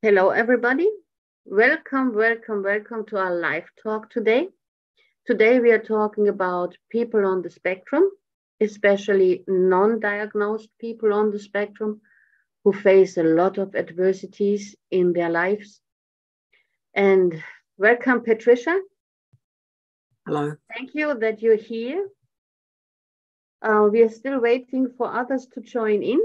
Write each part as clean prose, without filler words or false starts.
Hello, everybody. Welcome to our live talk today. Today, we are talking about people on the spectrum, especially non-diagnosed people on the spectrum who face a lot of adversities in their lives. And welcome, Patricia. Hello. Thank you that you're here. We are still waiting for others to join in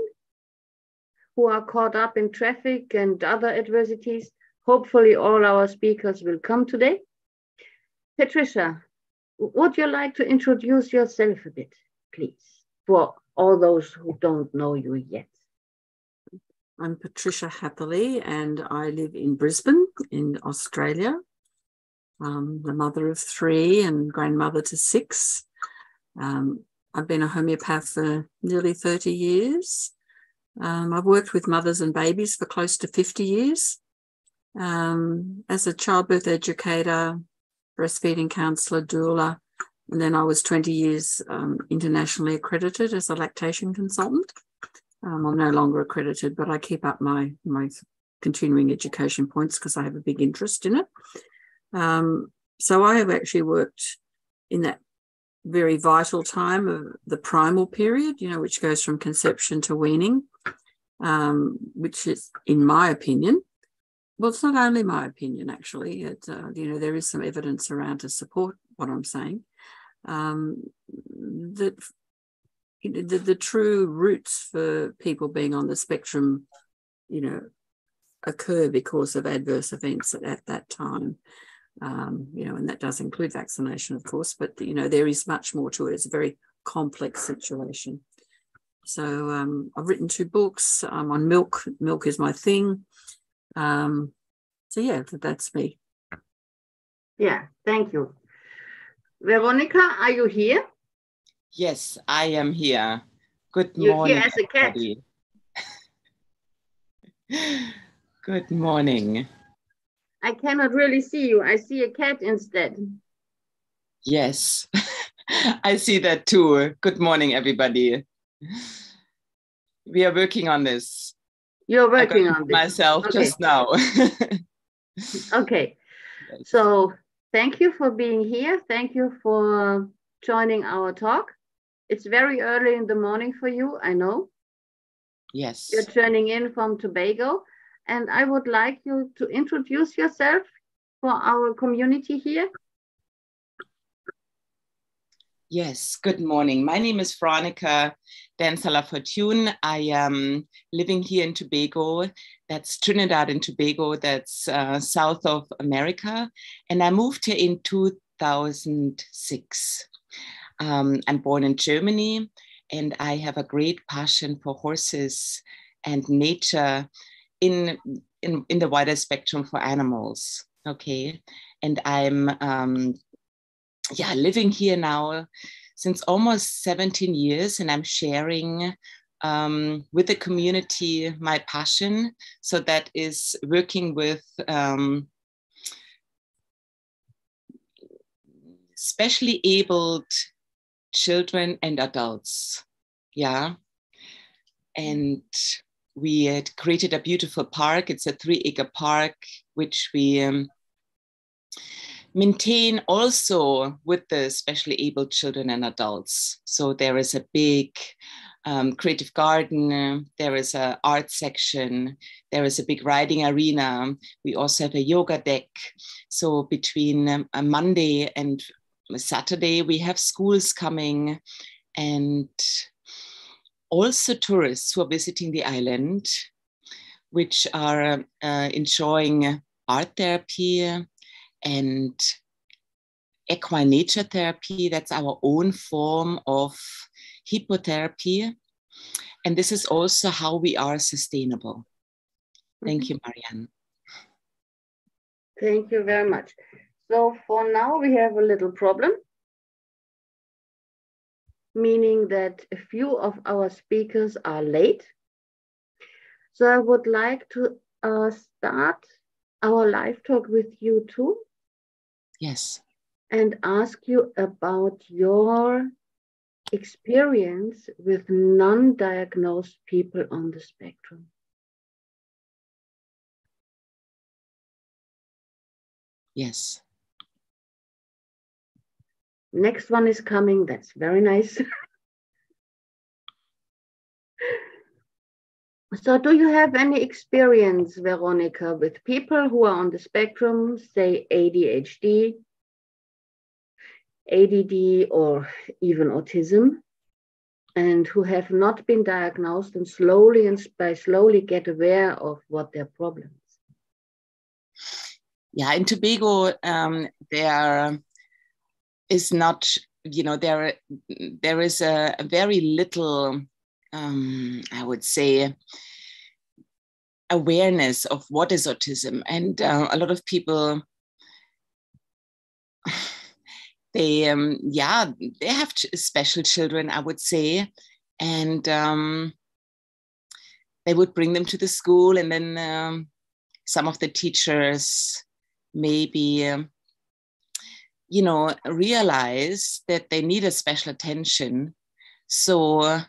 who are caught up in traffic and other adversities. Hopefully all our speakers will come today. Patricia, would you like to introduce yourself a bit, please, for all those who don't know you yet? I'm Patricia Hatherly and I live in Brisbane in Australia. I'm the mother of 3 and grandmother to 6. I've been a homeopath for nearly 30 years. I've worked with mothers and babies for close to 50 years. As a childbirth educator, breastfeeding counsellor, doula, and then I was 20 years internationally accredited as a lactation consultant. I'm no longer accredited, but I keep up my continuing education points because I have a big interest in it. So I have actually worked in that very vital time of the primal period, which goes from conception to weaning, which is, in my opinion, well, it's not only my opinion, actually. There is some evidence around to support what I'm saying, that the true roots for people being on the spectrum, occur because of adverse events at that time. And that does include vaccination, of course, but, there is much more to it. It's a very complex situation. So I've written 2 books on milk. Milk is my thing. So, yeah, that's me. Yeah, thank you. Veronika, are you here? Yes, I am here. Good You're morning, here as a cat. everybody. Good morning. I cannot really see you. I see a cat instead. Yes, I see that too. Good morning, everybody. We are working on this. You're working on this. Myself just now. Okay. Yes. So thank you for being here. Thank you for joining our talk. It's very early in the morning for you, I know. Yes. You're turning in from Tobago. And I would like you to introduce yourself for our community here. Yes, good morning. My name is Veronika Danzer-La Fortune. I am living here in Tobago. That's Trinidad and Tobago. That's south of America. And I moved here in 2006. I'm born in Germany, and I have a great passion for horses and nature in the wider spectrum for animals. Okay. And I'm living here now since almost 17 years, and I'm sharing with the community my passion. So that is working with specially abled children and adults. Yeah. And we had created a beautiful park. It's a 3-acre park, which we maintain also with the specially abled children and adults. So there is a big creative garden. There is an art section. There is a big riding arena. We also have a yoga deck. So between a Monday and Saturday, we have schools coming, and also tourists who are visiting the island, which are enjoying art therapy and equine nature therapy. That's our own form of hippotherapy. And this is also how we are sustainable. Thank you, Marianne. Thank you very much. So for now, we have a little problem, meaning that a few of our speakers are late. So I would like to start our live talk with you too. Yes. And ask you about your experience with non-diagnosed people on the spectrum. Yes. Next one is coming. That's very nice. So do you have any experience, Veronika, with people who are on the spectrum, say ADHD, ADD, or even autism, and who have not been diagnosed and slowly get aware of what their problems? Yeah, in Tobago, there is not, there is a very little, I would say, awareness of what is autism. And a lot of people, they have special children, I would say. And they would bring them to the school, and then some of the teachers maybe, realize that they need a special attention. So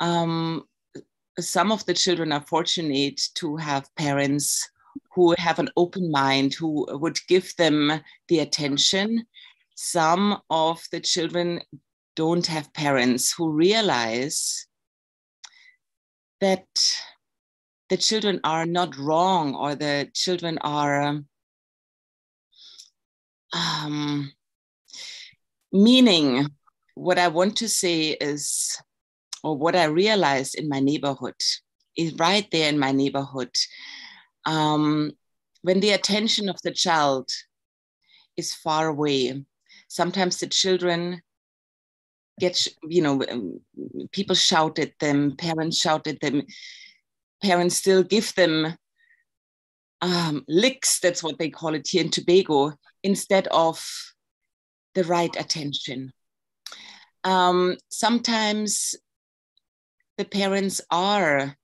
some of the children are fortunate to have parents who have an open mind, who would give them the attention. Some of the children don't have parents who realize that the children are not wrong, or the children are meaning. What I want to say is, or what I realized in my neighborhood, is right there in my neighborhood, when the attention of the child is far away, sometimes the children get, people shout at them, parents shout at them, parents still give them licks, that's what they call it here in Tobago, instead of the right attention. Sometimes the parents are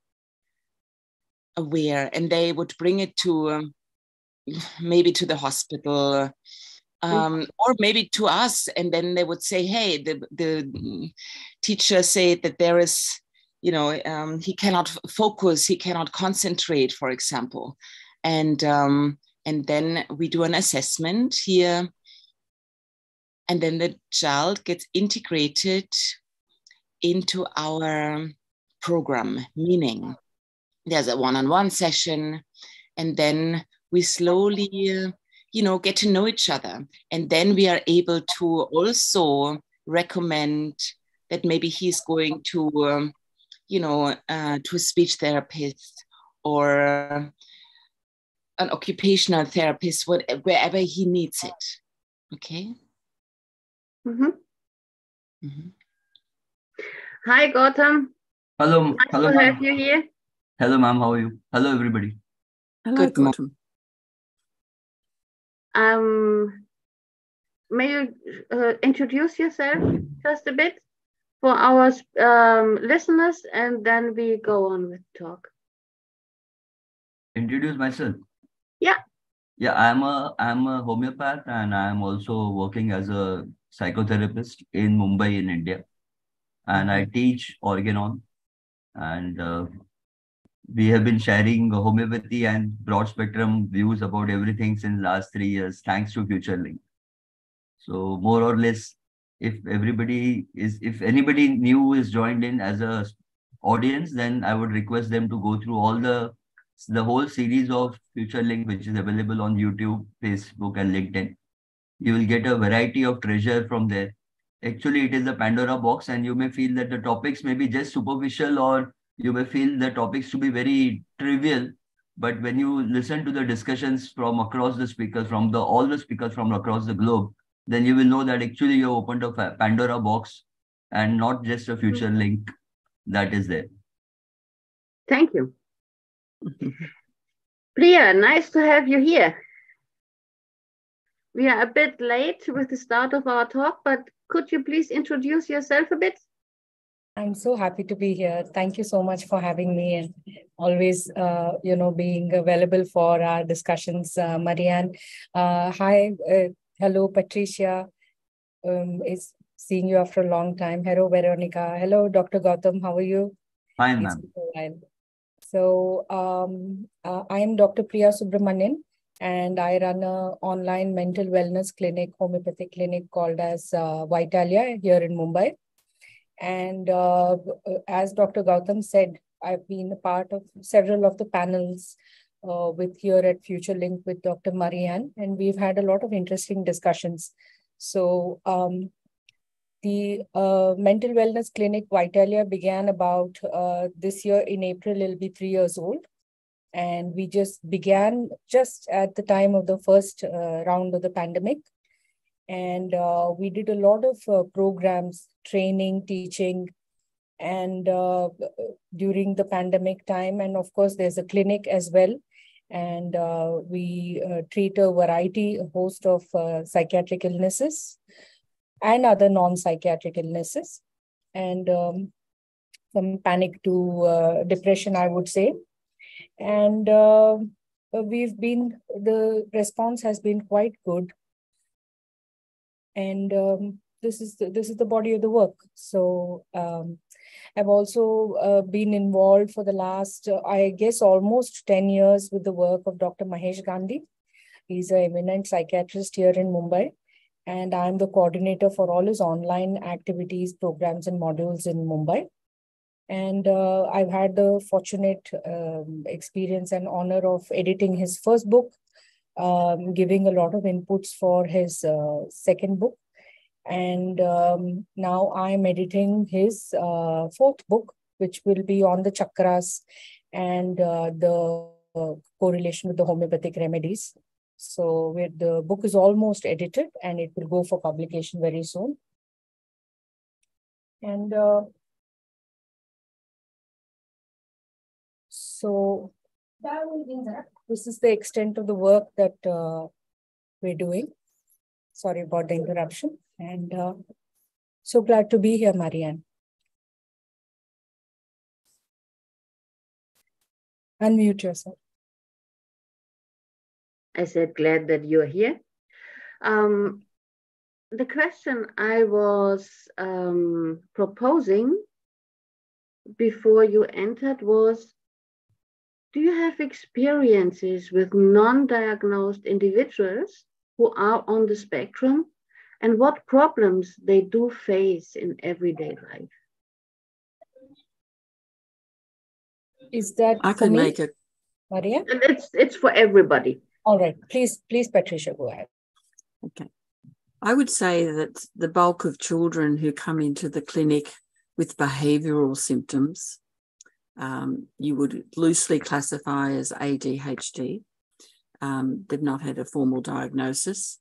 aware and they would bring it to maybe to the hospital, or maybe to us, and then they would say, hey, the teacher said that there is, he cannot focus, he cannot concentrate, for example. And then we do an assessment here, and then the child gets integrated into our program, meaning there's a one-on-one session, and then we slowly, get to know each other. And then we are able to also recommend that maybe he's going to, to a speech therapist or an occupational therapist, wherever he needs it. Okay. Mm-hmm. Mm-hmm. Hi, Gautam. Hello. Nice Hello, to have you here. Hello, ma'am. How are you? Hello, everybody. Hello, Good morning. May you introduce yourself just a bit for our listeners, and then we go on with talk. Introduce myself. Yeah. Yeah, I'm a homeopath, and I'm also working as a psychotherapist in Mumbai, in India. And I teach organon, and we have been sharing homeopathy and broad spectrum views about everything since last 3 years, thanks to FutureLink. So more or less, if anybody new is joined in as a audience, then I would request them to go through all the whole series of FutureLink, which is available on YouTube, Facebook, and LinkedIn. You will get a variety of treasure from there. Actually, it is a Pandora box, and you may feel that the topics may be just superficial, or you may feel the topics to be very trivial. But when you listen to the discussions from across the speakers, from all the speakers from across the globe, then you will know that actually you opened a Pandora box and not just a FutureLink that is there. Thank you. Priya, nice to have you here. We are a bit late with the start of our talk, but could you please introduce yourself a bit? I'm so happy to be here. Thank you so much for having me, and always, being available for our discussions, Marianne. Hi, hello, Patricia. It's seeing you after a long time. Hello, Veronika. Hello, Dr. Gautam. How are you? Fine, ma'am. So, I am Dr. Priya Subramanian, and I run an online mental wellness clinic, homeopathic clinic called as Vitalia here in Mumbai. And as Dr. Gautam said, I've been a part of several of the panels with here at Future Link with Dr. Marianne, and we've had a lot of interesting discussions. So the mental wellness clinic Vitalia began about this year in April. It'll be 3 years old. And we just began just at the time of the first round of the pandemic. And we did a lot of programs, training, teaching, and during the pandemic time. And of course, there's a clinic as well. And we treat a host of psychiatric illnesses and other non-psychiatric illnesses. And from panic to depression, I would say. And the response has been quite good. And this is the body of the work. So I've also been involved for the last, I guess, almost 10 years with the work of Dr. Mahesh Gandhi. He's an eminent psychiatrist here in Mumbai. And I'm the coordinator for all his online activities, programs, and modules in Mumbai. And I've had the fortunate experience and honor of editing his first book, giving a lot of inputs for his second book. And now I'm editing his fourth book, which will be on the chakras and the correlation with the homeopathic remedies. So the book is almost edited and it will go for publication very soon. And so this is the extent of the work that we're doing. Sorry about the interruption. And so glad to be here, Marianne. Unmute yourself. I said glad that you're here. The question I was proposing before you entered was, do you have experiences with non-diagnosed individuals who are on the spectrum and what problems they do face in everyday life? Is that I can make it, Maria? And it's for everybody. All right, please, Patricia, go ahead. Okay. I would say that the bulk of children who come into the clinic with behavioural symptoms, you would loosely classify as ADHD. They've not had a formal diagnosis.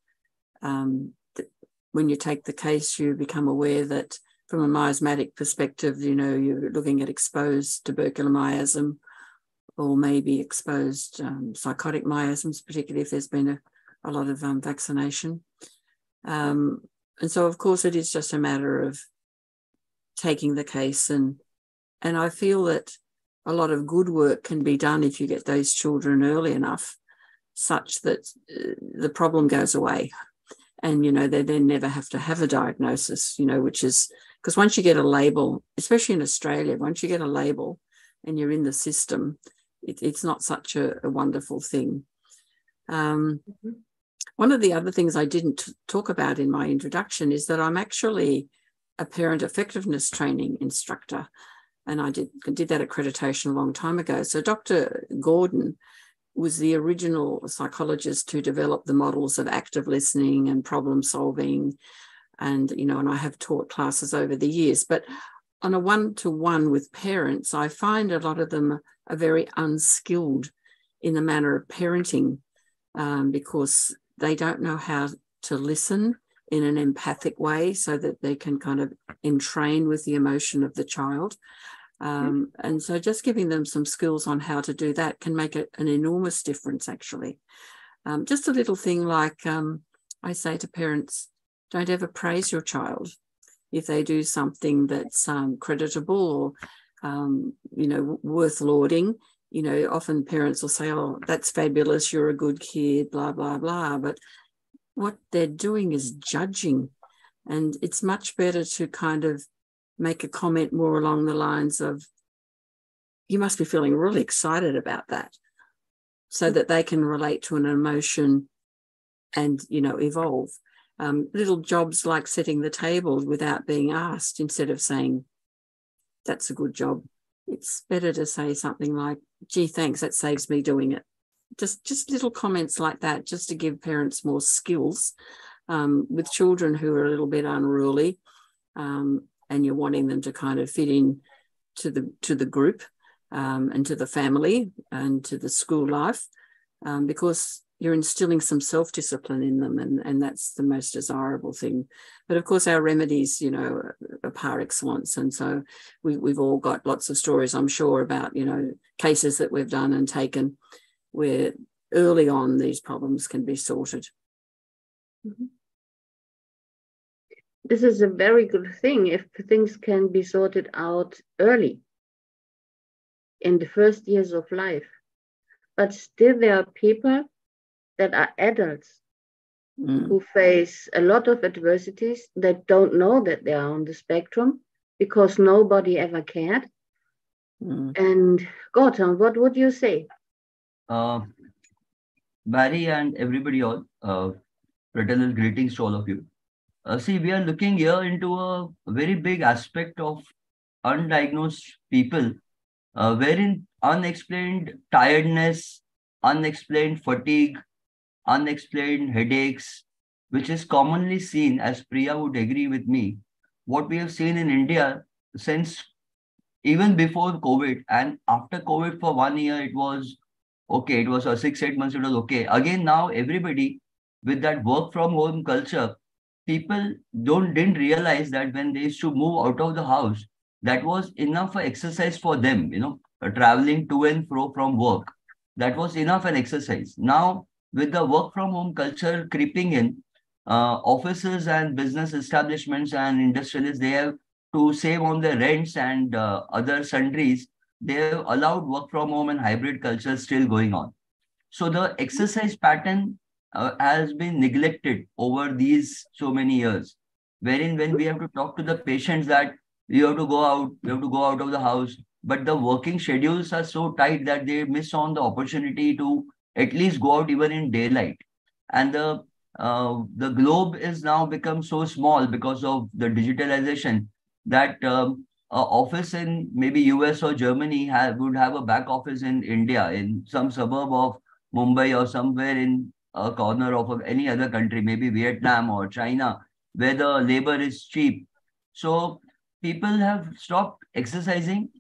When you take the case, you become aware that from a miasmatic perspective, you're looking at exposed tubercular miasm or maybe exposed psychotic miasms, particularly if there's been a lot of vaccination. And so, of course, it is just a matter of taking the case. And I feel that a lot of good work can be done if you get those children early enough, such that the problem goes away. And, they then never have to have a diagnosis, which is, because once you get a label, especially in Australia, once you get a label and you're in the system, it's not such a wonderful thing. One of the other things I didn't talk about in my introduction is that I'm actually a parent effectiveness training instructor, and I did that accreditation a long time ago. So Dr. Gordon was the original psychologist to develop the models of active listening and problem solving, and I have taught classes over the years. But on a one-to-one with parents, I find a lot of them are very unskilled in the manner of parenting because they don't know how to listen in an empathic way so that they can kind of entrain with the emotion of the child. And so just giving them some skills on how to do that can make an enormous difference, actually. Just a little thing like I say to parents, don't ever praise your child if they do something that's creditable or, worth lauding. Often parents will say, oh, that's fabulous, you're a good kid, blah, blah, blah. But what they're doing is judging. And it's much better to kind of make a comment more along the lines of, you must be feeling really excited about that. so that they can relate to an emotion and, evolve. Little jobs like setting the table without being asked, instead of saying, that's a good job. It's better to say something like, gee, thanks, that saves me doing it. Just little comments like that, just to give parents more skills with children who are a little bit unruly, and you're wanting them to kind of fit in to the group and to the family and to the school life, because you're instilling some self-discipline in them, and that's the most desirable thing. But of course, our remedies, are par excellence. And so we've all got lots of stories, I'm sure, about, cases that we've done and taken where early on these problems can be sorted. Mm-hmm. This is a very good thing if things can be sorted out early in the first years of life. But still there are people that are adults who face a lot of adversities, that don't know that they are on the spectrum because nobody ever cared. And Gautam, what would you say? Barry and everybody all, fraternal greetings to all of you. See, we are looking here into a very big aspect of undiagnosed people, wherein unexplained tiredness, unexplained fatigue, unexplained headaches, which is commonly seen, as Priya would agree with me, what we have seen in India since even before COVID, and after COVID for 1 year, it was okay. It was 6-8 months, it was okay. Again, now everybody with that work from home culture, people didn't realize that when they used to move out of the house, that was enough for exercise for them, traveling to and fro from work. That was enough an exercise. Now, with the work from home culture creeping in, offices and business establishments and industrialists, they have to save on their rents and other sundries. They have allowed work from home and hybrid culture still going on. So the exercise pattern has been neglected over these so many years, wherein when we have to talk to the patients that you have to go out of the house, but the working schedules are so tight that they miss on the opportunity to at least go out even in daylight. And the globe is now become so small because of the digitalization that office in maybe US or Germany would have a back office in India, in some suburb of Mumbai or somewhere in a corner of any other country, maybe Vietnam or China, where the labor is cheap. So people have stopped exercising.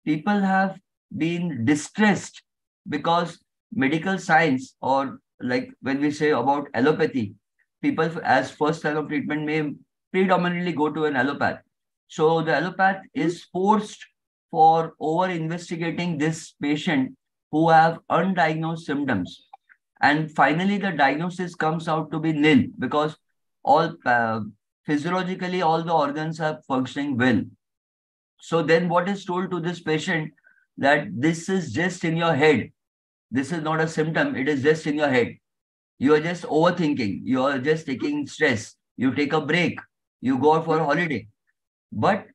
People have been distressed because medical science, or like when we say about allopathy, people as first line of treatment may predominantly go to an allopath. So the allopath is forced for over-investigating this patient who have undiagnosed symptoms. And finally, the diagnosis comes out to be nil because all physiologically, all the organs are functioning well. So then what is told to this patient that this is just in your head. This is not a symptom. It is just in your head. You are just overthinking. You are just taking stress. You take a break. You go out for a holiday. But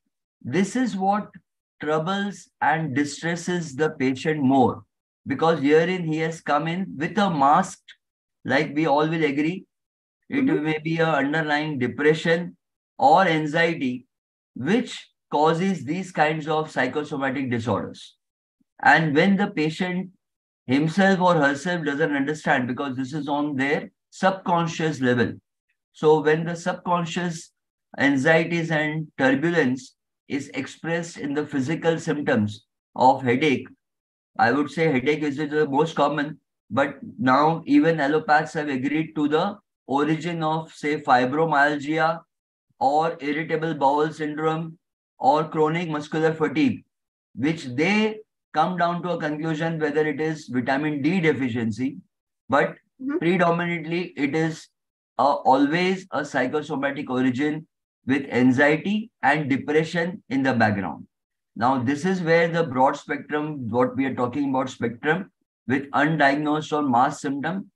this is what troubles and distresses the patient more, because herein he has come in with a mask, like we all will agree. It may be an underlying depression or anxiety, which causes these kinds of psychosomatic disorders. And when the patient himself or herself doesn't understand, because this is on their subconscious level. So when the subconscious anxieties and turbulence is expressed in the physical symptoms of headache, I would say headache is the most common, but now even allopaths have agreed to the origin of, say, fibromyalgia or irritable bowel syndrome or chronic muscular fatigue, which they come down to a conclusion whether it is vitamin D deficiency, but predominantly it is always a psychosomatic origin with anxiety and depression in the background. Now, this is where the broad spectrum, what we are talking about spectrum, with undiagnosed or masked symptom,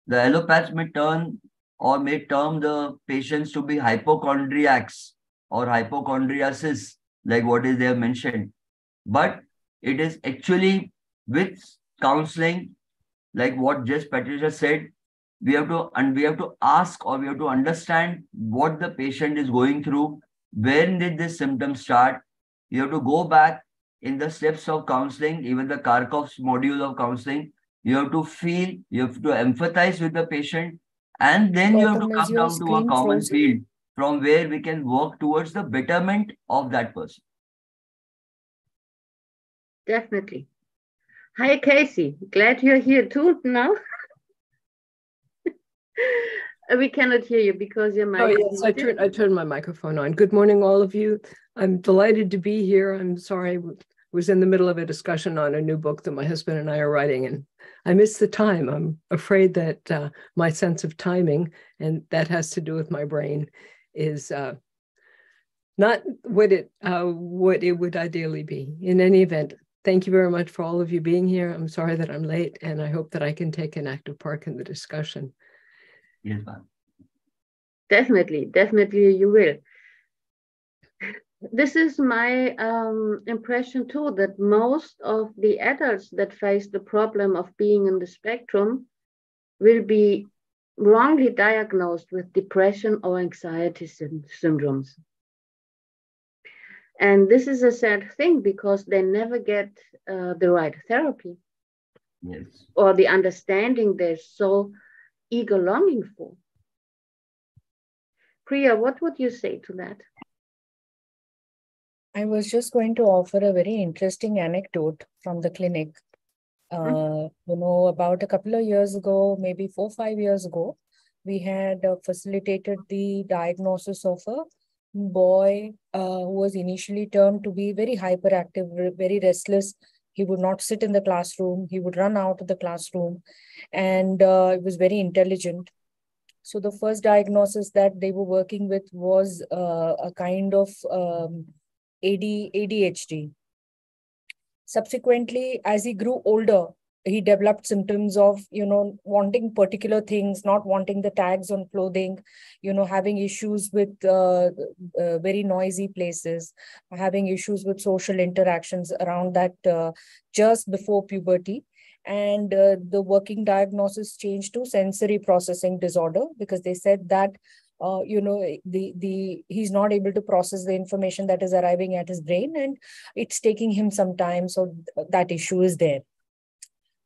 the allopaths may term the patients to be hypochondriacs or hypochondriasis, like what is there mentioned. But it is actually with counseling, like what just Patricia said, we have to ask, or we have to understand what the patient is going through. When did this symptom start? You have to go back in the steps of counseling, even the Kharkov's module of counseling. You have to feel, you have to empathize with the patient, and then you have to Gautam, is come your down to a screen common frozen? field from where we can work towards the betterment of that person. Definitely. Hi, Kacy. Glad you're here too now. We cannot hear you because your mic is muted. I turned my microphone on. Good morning, all of you. I'm delighted to be here. I'm sorry, I was in the middle of a discussion on a new book that my husband and I are writing, and I missed the time. I'm afraid that my sense of timing, and that has to do with my brain, is not what it would ideally be. In any event, thank you very much for all of you being here. I'm sorry that I'm late, and I hope that I can take an active part in the discussion. Yes, ma'am. Definitely you will. This is my impression too, that most of the adults that face the problem of being in the spectrum will be wrongly diagnosed with depression or anxiety syndromes. And this is a sad thing because they never get the right therapy. Yes. Or the understanding they're so eager longing for. Priya, what would you say to that? I was just going to offer a very interesting anecdote from the clinic. About a couple of years ago, maybe 4 or 5 years ago, we had facilitated the diagnosis of a boy who was initially termed to be very hyperactive, very restless. He would not sit in the classroom. He would run out of the classroom, and he was very intelligent. So the first diagnosis that they were working with was a kind of ADHD. Subsequently, as he grew older, he developed symptoms of, wanting particular things, not wanting the tags on clothing, having issues with very noisy places, having issues with social interactions around that just before puberty. And the working diagnosis changed to sensory processing disorder, because they said that he's not able to process the information that is arriving at his brain, and it's taking him some time. So that issue is there.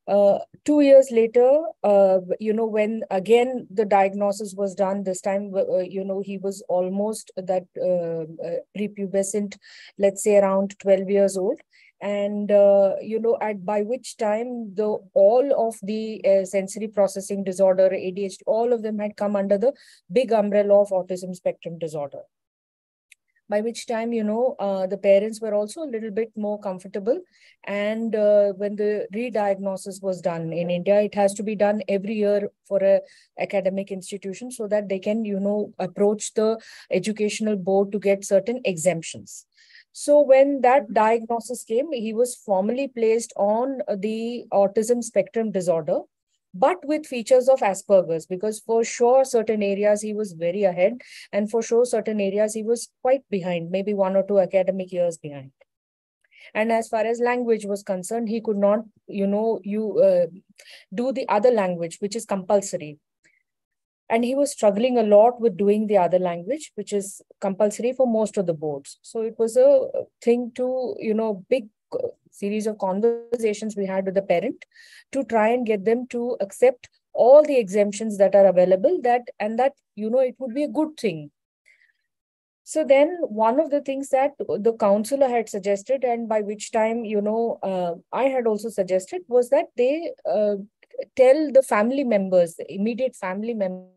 2 years later, when again the diagnosis was done, this time, he was almost that prepubescent, let's say around 12 years old. And, by which time all of the sensory processing disorder, ADHD, all of them had come under the big umbrella of autism spectrum disorder. By which time, the parents were also a little bit more comfortable. And when the re-diagnosis was done in India, it has to be done every year for an academic institution so that they can, approach the educational board to get certain exemptions. So when that diagnosis came, he was formally placed on the autism spectrum disorder, but with features of Asperger's, because for sure certain areas he was very ahead, and for sure certain areas he was quite behind, maybe 1 or 2 academic years behind. And as far as language was concerned, he could not, do the other language, which is compulsory. And he was struggling a lot with doing the other language, which is compulsory for most of the boards. So it was a thing to, big series of conversations we had with the parent to try and get them to accept all the exemptions that are available, that it would be a good thing. So then one of the things that the counselor had suggested, and by which time, I had also suggested, was that they tell the family members, the immediate family members,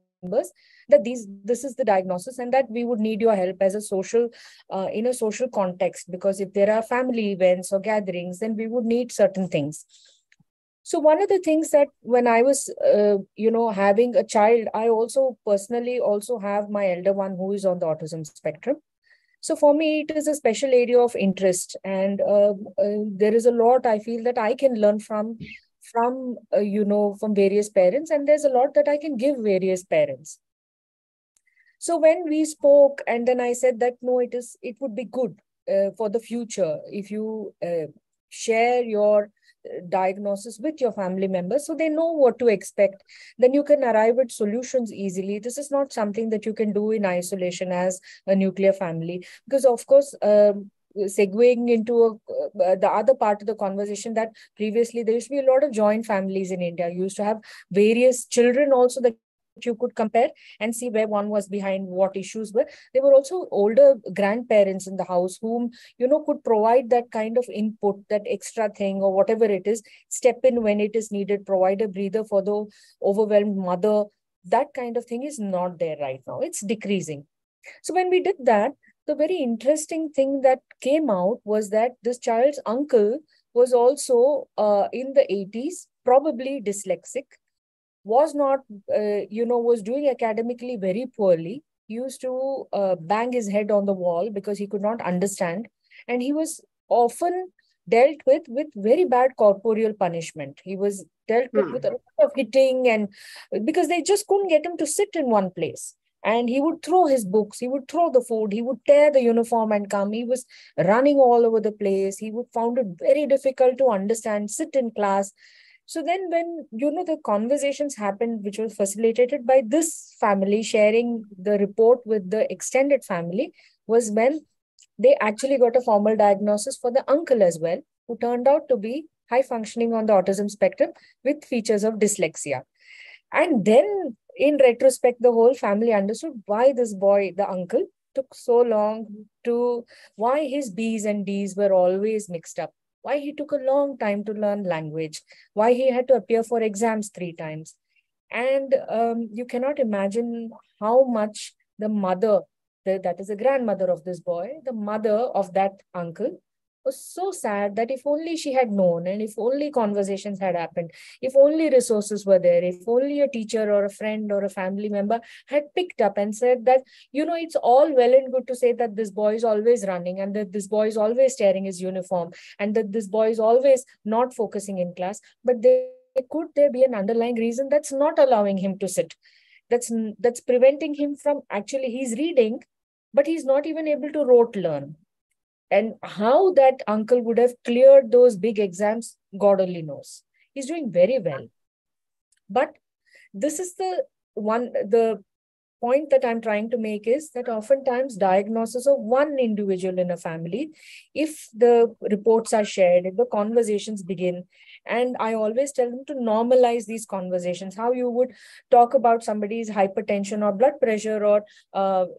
that this is the diagnosis, and that we would need your help as a social, in a social context, because if there are family events or gatherings, then we would need certain things. So one of the things that when I was, having a child, I also personally also have my elder one who is on the autism spectrum. So for me, it is a special area of interest, and there is a lot I feel that I can learn from various parents, and there's a lot that I can give various parents. So when we spoke, and then I said that, no, it would be good for the future if you share your diagnosis with your family members so they know what to expect. Then you can arrive at solutions easily. This is not something that you can do in isolation as a nuclear family, because of course, segueing into the other part of the conversation, that previously there used to be a lot of joint families in India. You used to have various children also that you could compare and see where one was behind, what issues were. There were also older grandparents in the house whom, could provide that kind of input, that extra thing or whatever it is, step in when it is needed, provide a breather for the overwhelmed mother. That kind of thing is not there right now. It's decreasing. So when we did that, the very interesting thing that came out was that this child's uncle was also in the 80s, probably dyslexic, was not, was doing academically very poorly. He used to bang his head on the wall because he could not understand. And he was often dealt with very bad corporeal punishment. He was dealt with a lot of hitting, and because they just couldn't get him to sit in one place. And he would throw his books, he would throw the food, he would tear the uniform and come. He was running all over the place. He would found it very difficult to understand, sit in class. So then when, the conversations happened, which was facilitated by this family sharing the report with the extended family, was when they actually got a formal diagnosis for the uncle as well, who turned out to be high functioning on the autism spectrum with features of dyslexia. And then in retrospect, the whole family understood why this boy, the uncle, took so long to, why his B's and D's were always mixed up, why he took a long time to learn language, why he had to appear for exams 3 times. And you cannot imagine how much the mother, that is the grandmother of this boy, the mother of that uncle, was so sad that if only she had known, and if only conversations had happened, if only resources were there, if only a teacher or a friend or a family member had picked up and said that, it's all well and good to say that this boy is always running, and that this boy is always tearing his uniform, and that this boy is always not focusing in class, but could there be an underlying reason that's not allowing him to sit? That's preventing him from, actually he's reading, but he's not even able to rote learn. And how that uncle would have cleared those big exams, God only knows. He's doing very well. But this is the point that I'm trying to make, is that oftentimes diagnosis of one individual in a family, if the reports are shared, if the conversations begin, and I always tell them to normalize these conversations, how you would talk about somebody's hypertension or blood pressure, or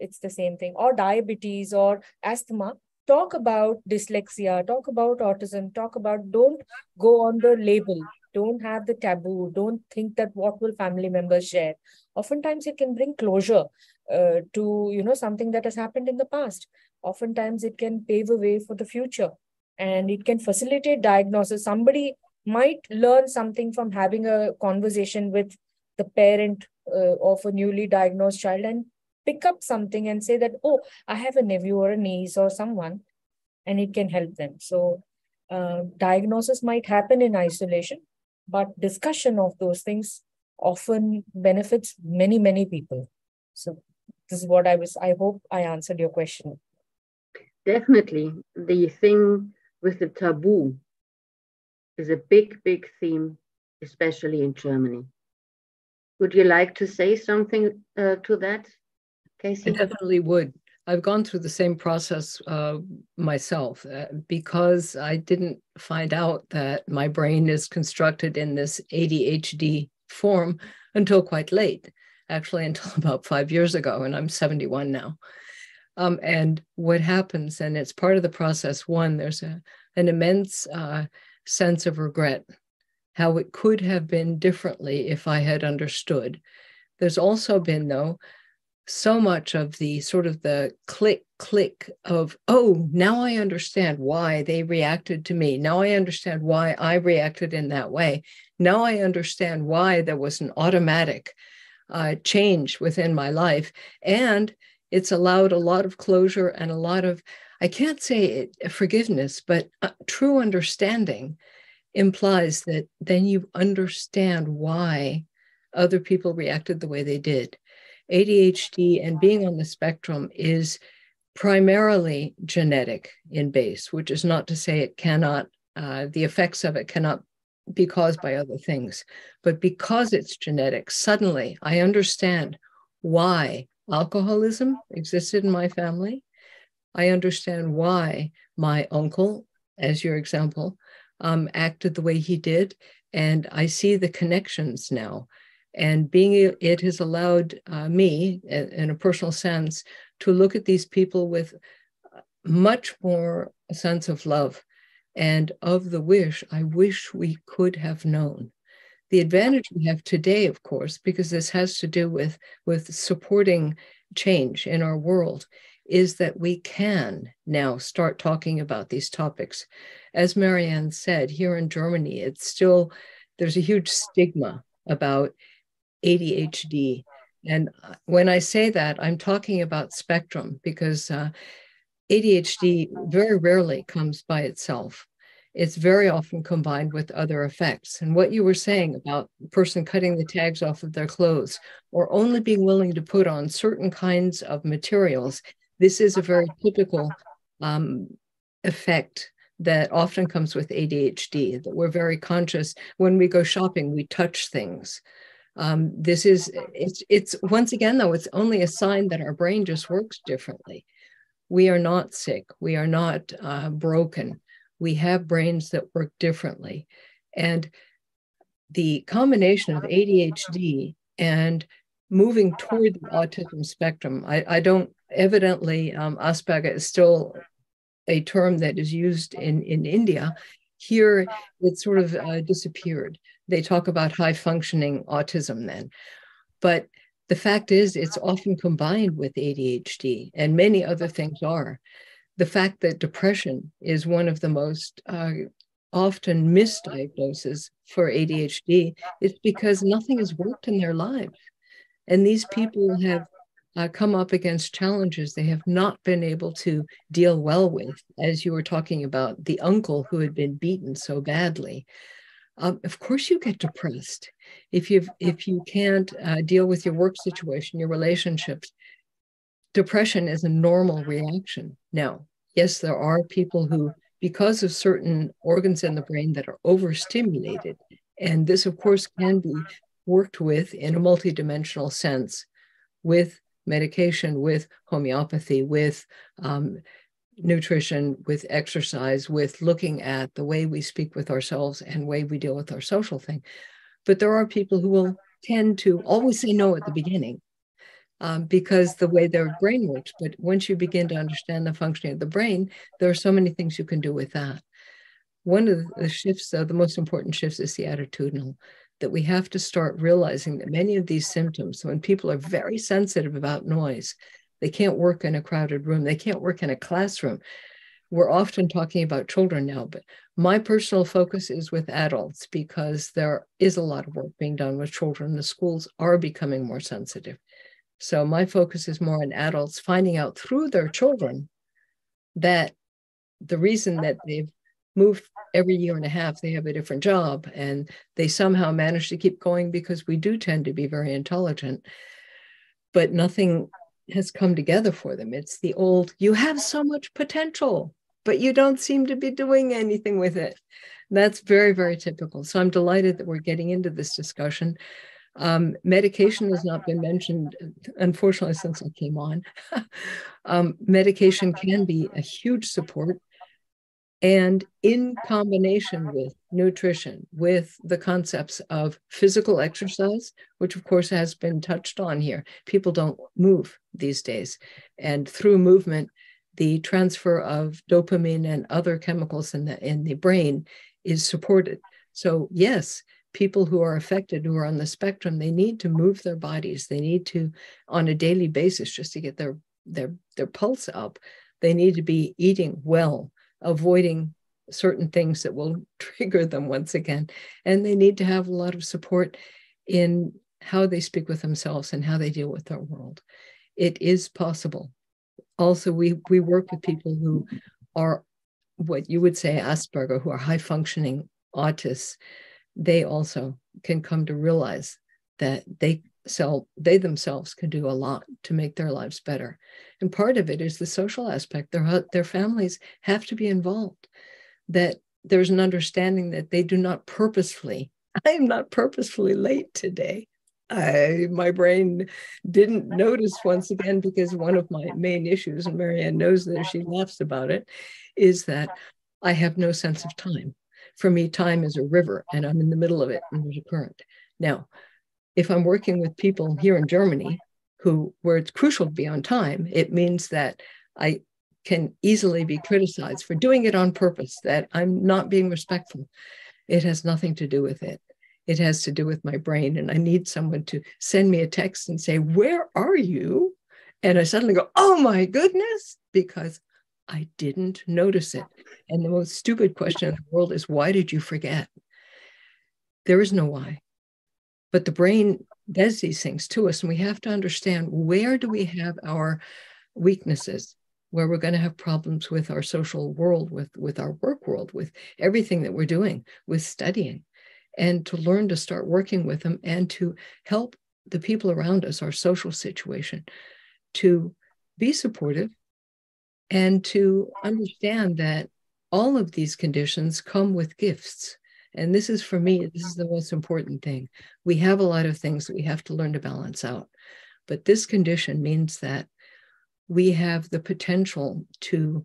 it's the same thing, or diabetes or asthma. Talk about dyslexia, talk about autism, don't go on the label, don't have the taboo, don't think that what will family members share. Oftentimes it can bring closure to, something that has happened in the past. Oftentimes it can pave a way for the future, and it can facilitate diagnosis. Somebody might learn something from having a conversation with the parent of a newly diagnosed child, and pick up something and say that, oh, I have a nephew or a niece or someone, and it can help them. So diagnosis might happen in isolation, but discussion of those things often benefits many, many people. So this is what I hope I answered your question. Definitely. The thing with the taboo is a big, big theme, especially in Germany. Would you like to say something to that, Kacy? I definitely would. I've gone through the same process myself because I didn't find out that my brain is constructed in this ADHD form until quite late, actually until about 5 years ago, and I'm 71 now. And what happens, and it's part of the process, one, there's an immense sense of regret, how it could have been differently if I had understood. There's also been, though, so much of the sort of the click of, oh, now I understand why they reacted to me. Now I understand why I reacted in that way. Now I understand why there was an automatic change within my life. And it's allowed a lot of closure and a lot of, I can't say forgiveness, but true understanding implies that then you understand why other people reacted the way they did. ADHD and being on the spectrum is primarily genetic in base, which is not to say it cannot, the effects of it cannot be caused by other things. But because it's genetic, suddenly I understand why alcoholism existed in my family. I understand why my uncle, as your example, acted the way he did. And I see the connections now. And it has allowed me, in a personal sense, to look at these people with much more a sense of love and of the wish. I wish we could have known. The advantage we have today, of course, because this has to do with supporting change in our world, is that we can now start talking about these topics. As Marianne said, here in Germany, there's a huge stigma about ADHD. And when I say that, I'm talking about spectrum, because ADHD very rarely comes by itself. It's very often combined with other effects. And what you were saying about the person cutting the tags off of their clothes or only being willing to put on certain kinds of materials, this is a very typical effect that often comes with ADHD, that we're very conscious. When we go shopping, we touch things. It's once again, though, it's only a sign that our brain just works differently. We are not sick. We are not broken. We have brains that work differently. And the combination of ADHD and moving toward the autism spectrum, I don't, evidently, Asperger is still a term that is used in India. Here, it sort of disappeared. They talk about high functioning autism then. But the fact is, it's often combined with ADHD, and many other things are. The fact that depression is one of the most often misdiagnoses for ADHD is because nothing has worked in their lives. And these people have come up against challenges they have not been able to deal well with, as you were talking about the uncle who had been beaten so badly. Of course you get depressed if you can't deal with your work situation, your relationships. Depression is a normal reaction. Now, yes, there are people who, because of certain organs in the brain that are overstimulated, and this, of course, can be worked with in a multidimensional sense with medication, with homeopathy, with nutrition, with exercise, with looking at the way we speak with ourselves and way we deal with our social thing. But there are people who will tend to always say no at the beginning because the way their brain works. But once you begin to understand the functioning of the brain, there are so many things you can do with that. One of the shifts, though, the most important shifts is the attitudinal, that we have to start realizing that many of these symptoms, when people are very sensitive about noise, they can't work in a crowded room, they can't work in a classroom. We're often talking about children now, but my personal focus is with adults because there is a lot of work being done with children. The schools are becoming more sensitive. So my focus is more on adults finding out through their children that the reason that they've moved every year and a half, they have a different job and they somehow manage to keep going because we do tend to be very intelligent, but nothing has come together for them. It's the old, you have so much potential, but you don't seem to be doing anything with it. That's very, very typical. So I'm delighted that we're getting into this discussion. Medication has not been mentioned, unfortunately, since I came on. Medication can be a huge support. And in combination with nutrition, with the concepts of physical exercise, which of course has been touched on here, people don't move these days. And through movement, the transfer of dopamine and other chemicals in the brain is supported. So yes, people who are affected, who are on the spectrum, they need to move their bodies. They need to, on a daily basis, just to get their pulse up, they need to be eating well, avoiding certain things that will trigger them once again. And they need to have a lot of support in how they speak with themselves and how they deal with their world. It is possible. Also, we work with people who are what you would say Asperger, who are high functioning autists. They also can come to realize that they themselves can do a lot to make their lives better. And part of it is the social aspect. Their families have to be involved, that there's an understanding that they do not purposefully, I am not purposefully late today. My brain didn't notice once again, because one of my main issues, and Marianne knows that, she laughs about it, is that I have no sense of time. For me, time is a river and I'm in the middle of it and there's a current. Now, if I'm working with people here in Germany where it's crucial to be on time, it means that I can easily be criticized for doing it on purpose, that I'm not being respectful. It has nothing to do with it. It has to do with my brain. And I need someone to send me a text and say, "Where are you?" And I suddenly go, "Oh my goodness," because I didn't notice it. And the most stupid question in the world is, why did you forget? There is no why. But the brain does these things to us. And we have to understand, where do we have our weaknesses, where we're going to have problems with our social world, with our work world, with everything that we're doing, with studying, and to learn to start working with them and to help the people around us, our social situation, to be supportive and to understand that all of these conditions come with gifts. And this is, for me, this is the most important thing. We have a lot of things that we have to learn to balance out. But this condition means that we have the potential to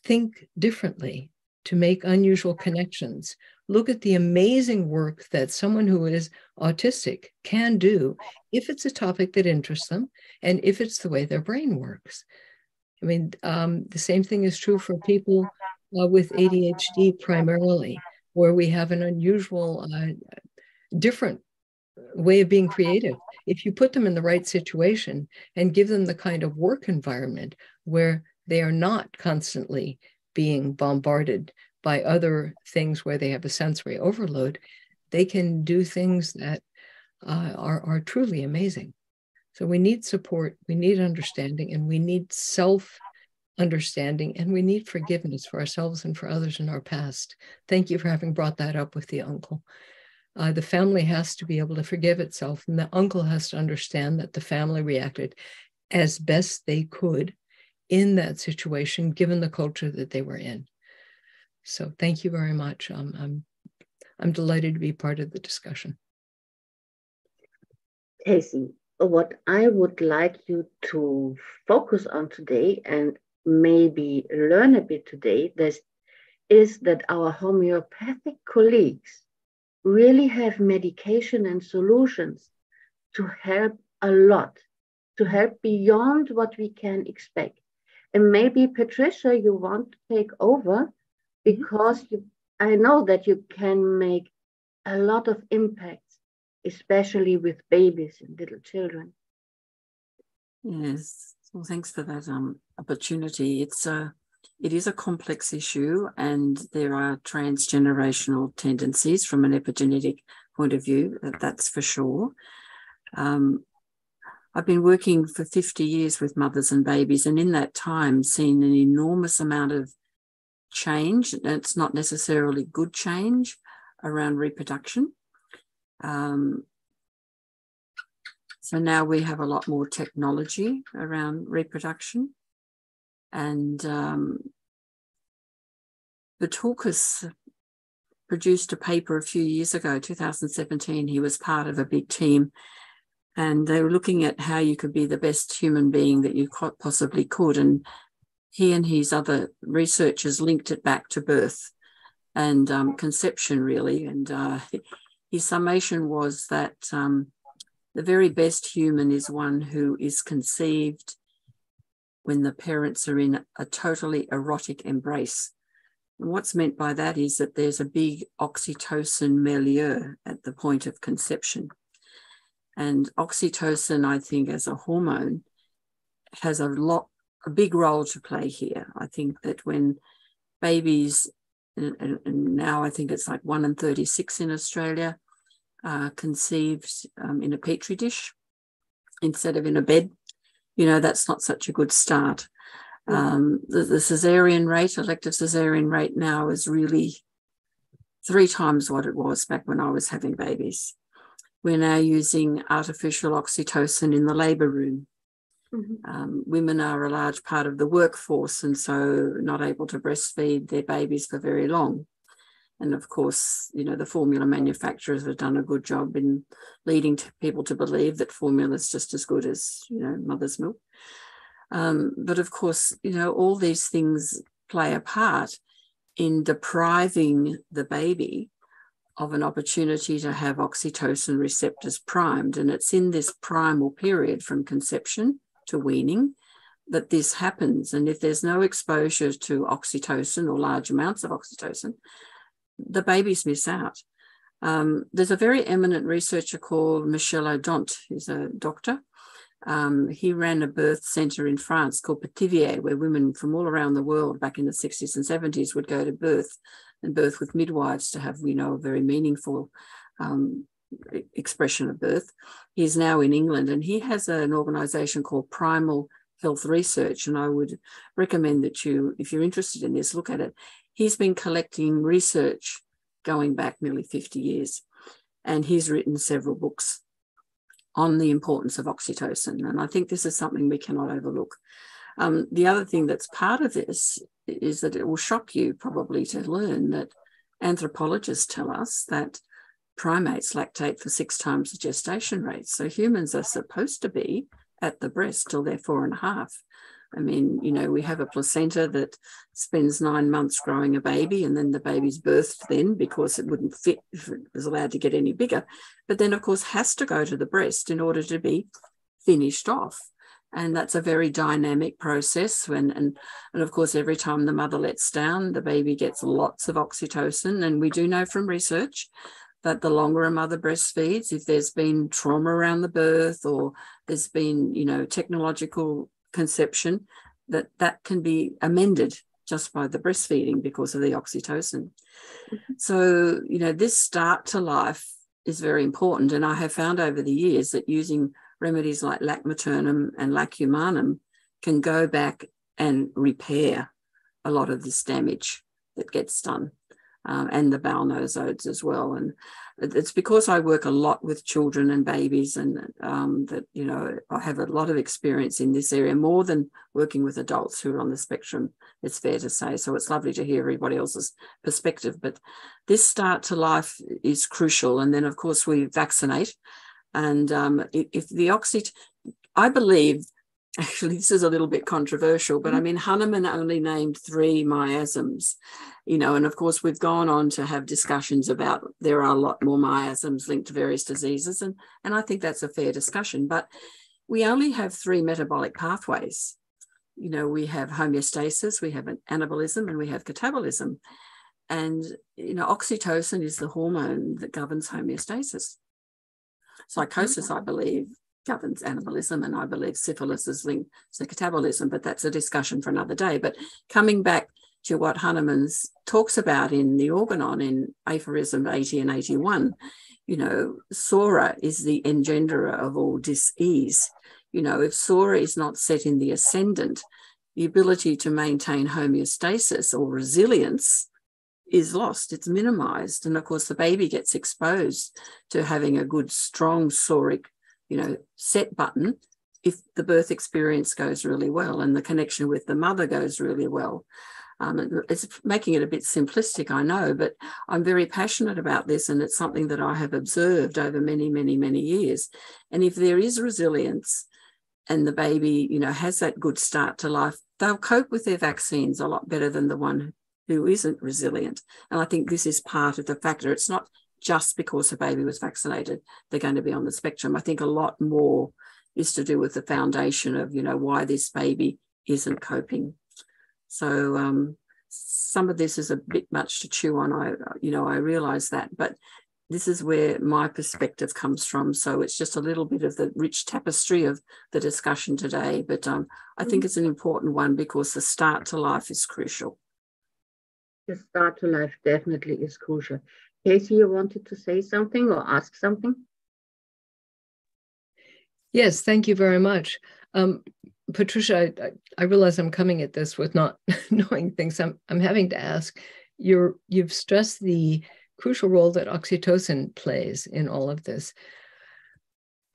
think differently, to make unusual connections. Look at the amazing work that someone who is autistic can do if it's a topic that interests them and if it's the way their brain works. I mean, the same thing is true for people with ADHD primarily, where we have an unusual, different way of being creative. If you put them in the right situation and give them the kind of work environment where they are not constantly being bombarded by other things where they have a sensory overload, they can do things that are truly amazing. So we need support, we need understanding, and we need self-understanding, and we need forgiveness for ourselves and for others in our past. Thank you for having brought that up with the uncle. The family has to be able to forgive itself, and the uncle has to understand that the family reacted as best they could in that situation, given the culture that they were in. So thank you very much. I'm delighted to be part of the discussion. Kacy, what I would like you to focus on today and maybe learn a bit today is that our homeopathic colleagues really have medication and solutions to help a lot, to help beyond what we can expect. And maybe, Patricia, you want to take over, because I know that you can make a lot of impact, especially with babies and little children. Yes, well, thanks for that opportunity. It is a complex issue, and there are transgenerational tendencies from an epigenetic point of view, that's for sure. I've been working for 50 years with mothers and babies, and in that time seen an enormous amount of change. And it's not necessarily good change around reproduction. So now we have a lot more technology around reproduction. And Vitaucus produced a paper a few years ago, 2017. He was part of a big team, and they were looking at how you could be the best human being that you possibly could. And he and his other researchers linked it back to birth and conception, really. And his summation was that the very best human is one who is conceived when the parents are in a totally erotic embrace. And what's meant by that is that there's a big oxytocin milieu at the point of conception. And oxytocin, I think, as a hormone, has a big role to play here. I think that when babies, and now I think it's like 1 in 36 in Australia, conceived in a petri dish instead of in a bed, that's not such a good start. The cesarean rate, elective cesarean rate now is really 3 times what it was back when I was having babies. We're now using artificial oxytocin in the labour room. Women are a large part of the workforce, and so not able to breastfeed their babies for very long. And of course, the formula manufacturers have done a good job in leading people to believe that formula is just as good as, mother's milk. But of course, all these things play a part in depriving the baby of an opportunity to have oxytocin receptors primed. And it's in this primal period from conception to weaning that this happens. And if there's no exposure to oxytocin or large amounts of oxytocin, the babies miss out. There's a very eminent researcher called Michel Odont, who's a doctor. He ran a birth centre in France called Pithiviers, where women from all around the world back in the 60s and 70s would go to birth with midwives to have, a very meaningful expression of birth. He's now in England, and he has an organisation called Primal Health Research, and I would recommend that you, if you're interested in this, look at it. He's been collecting research going back nearly 50 years, and he's written several books on the importance of oxytocin. And I think this is something we cannot overlook. The other thing that's part of this is that it will shock you probably to learn that anthropologists tell us that primates lactate for 6 times the gestation rate. So humans are supposed to be at the breast till they're 4.5. I mean, we have a placenta that spends 9 months growing a baby, and then the baby's birthed then because it wouldn't fit if it was allowed to get any bigger. But then, of course, has to go to the breast in order to be finished off. And that's a very dynamic process. And of course, every time the mother lets down, the baby gets lots of oxytocin. And we do know from research that the longer a mother breastfeeds, if there's been trauma around the birth or there's been, technological conception, that can be amended just by the breastfeeding because of the oxytocin. So, this start to life is very important. And I have found over the years that using remedies like lac maternum and lac humanum can go back and repair a lot of this damage that gets done, and the bowel nosodes as well. And it's because I work a lot with children and babies, and that, I have a lot of experience in this area, more than working with adults who are on the spectrum, it's fair to say. So it's lovely to hear everybody else's perspective. But this start to life is crucial. And then, of course, we vaccinate. And if the I believe, actually, this is a little bit controversial, but I mean, Hahnemann only named 3 miasms, and of course, we've gone on to have discussions about there are a lot more miasms linked to various diseases. And I think that's a fair discussion, but we only have 3 metabolic pathways. We have homeostasis, we have anabolism, and we have catabolism. And, oxytocin is the hormone that governs homeostasis. Psychosis, I believe, governs anabolism, and I believe syphilis is linked to catabolism, but that's a discussion for another day. But coming back to what Hahnemann talks about in the Organon in aphorism 80 and 81, Sora is the engenderer of all dis-ease. If Sora is not set in the ascendant, the ability to maintain homeostasis or resilience is lost, it's minimized. And of course, the baby gets exposed to having a good, strong soric, set button if the birth experience goes really well and the connection with the mother goes really well. It's making it a bit simplistic, I know, but I'm very passionate about this, and it's something that I have observed over many, many, many years. And if there is resilience and the baby, has that good start to life, they'll cope with their vaccines a lot better than the one who isn't resilient. And I think this is part of the factor. It's not just because a baby was vaccinated, they're going to be on the spectrum. I think a lot more is to do with the foundation of, why this baby isn't coping. So some of this is a bit much to chew on. I realize that, but this is where my perspective comes from. So it's just a little bit of the rich tapestry of the discussion today. But I think it's an important one because the start to life is crucial. The start to life definitely is crucial. Kacy, you wanted to say something or ask something? Yes, thank you very much. Patricia, I realize I'm coming at this with not knowing things. I'm having to ask, you've stressed the crucial role that oxytocin plays in all of this.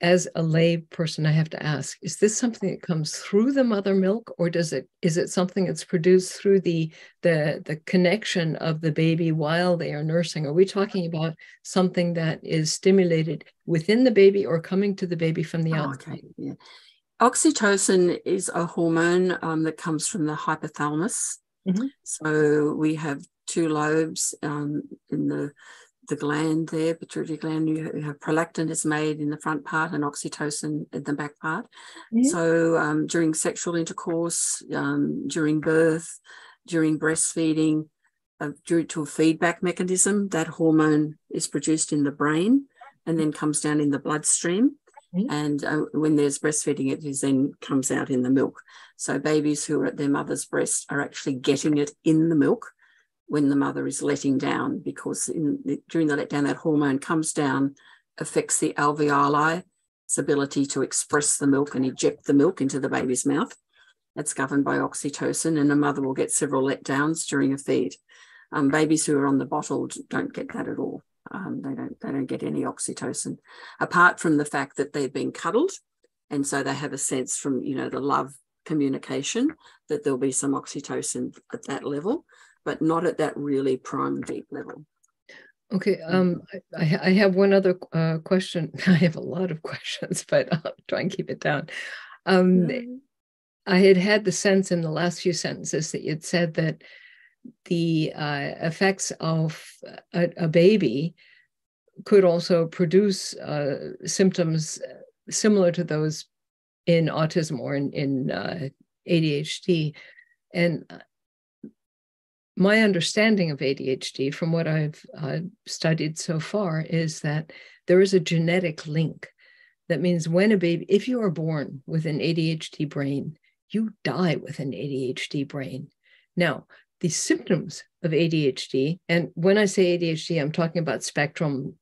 as a lay person, I have to ask, is this something that comes through the mother milk, or is it something that's produced through the connection of the baby while they are nursing? Are we talking about something that is stimulated within the baby or coming to the baby from the outside? Okay, yeah. Oxytocin is a hormone that comes from the hypothalamus. Mm-hmm. So we have two lobes in the gland there, pituitary gland. You have prolactin is made in the front part and oxytocin in the back part. Mm-hmm. So during sexual intercourse, during birth, during breastfeeding, due to a feedback mechanism, that hormone is produced in the brain and then comes down in the bloodstream. Mm-hmm. And when there's breastfeeding, it then comes out in the milk. So babies who are at their mother's breast are actually getting it in the milk when the mother is letting down, because during the letdown, that hormone comes down, affects the alveoli, its ability to express the milk and eject the milk into the baby's mouth. That's governed by oxytocin, and a mother will get several letdowns during a feed. Babies who are on the bottle don't get that at all. They don't get any oxytocin, apart from the fact that they've been cuddled, and so they have a sense from the love communication that there'll be some oxytocin at that level, but not at that really prime deep level. Okay, I have one other question. I have a lot of questions, but I'll try and keep it down. I had the sense in the last few sentences that you'd said that the effects of a baby could also produce symptoms similar to those in autism or in ADHD. And my understanding of ADHD, from what I've studied so far, is that there is a genetic link. That means when a baby, if you are born with an ADHD brain, you die with an ADHD brain. Now, the symptoms of ADHD, and when I say ADHD, I'm talking about spectrum,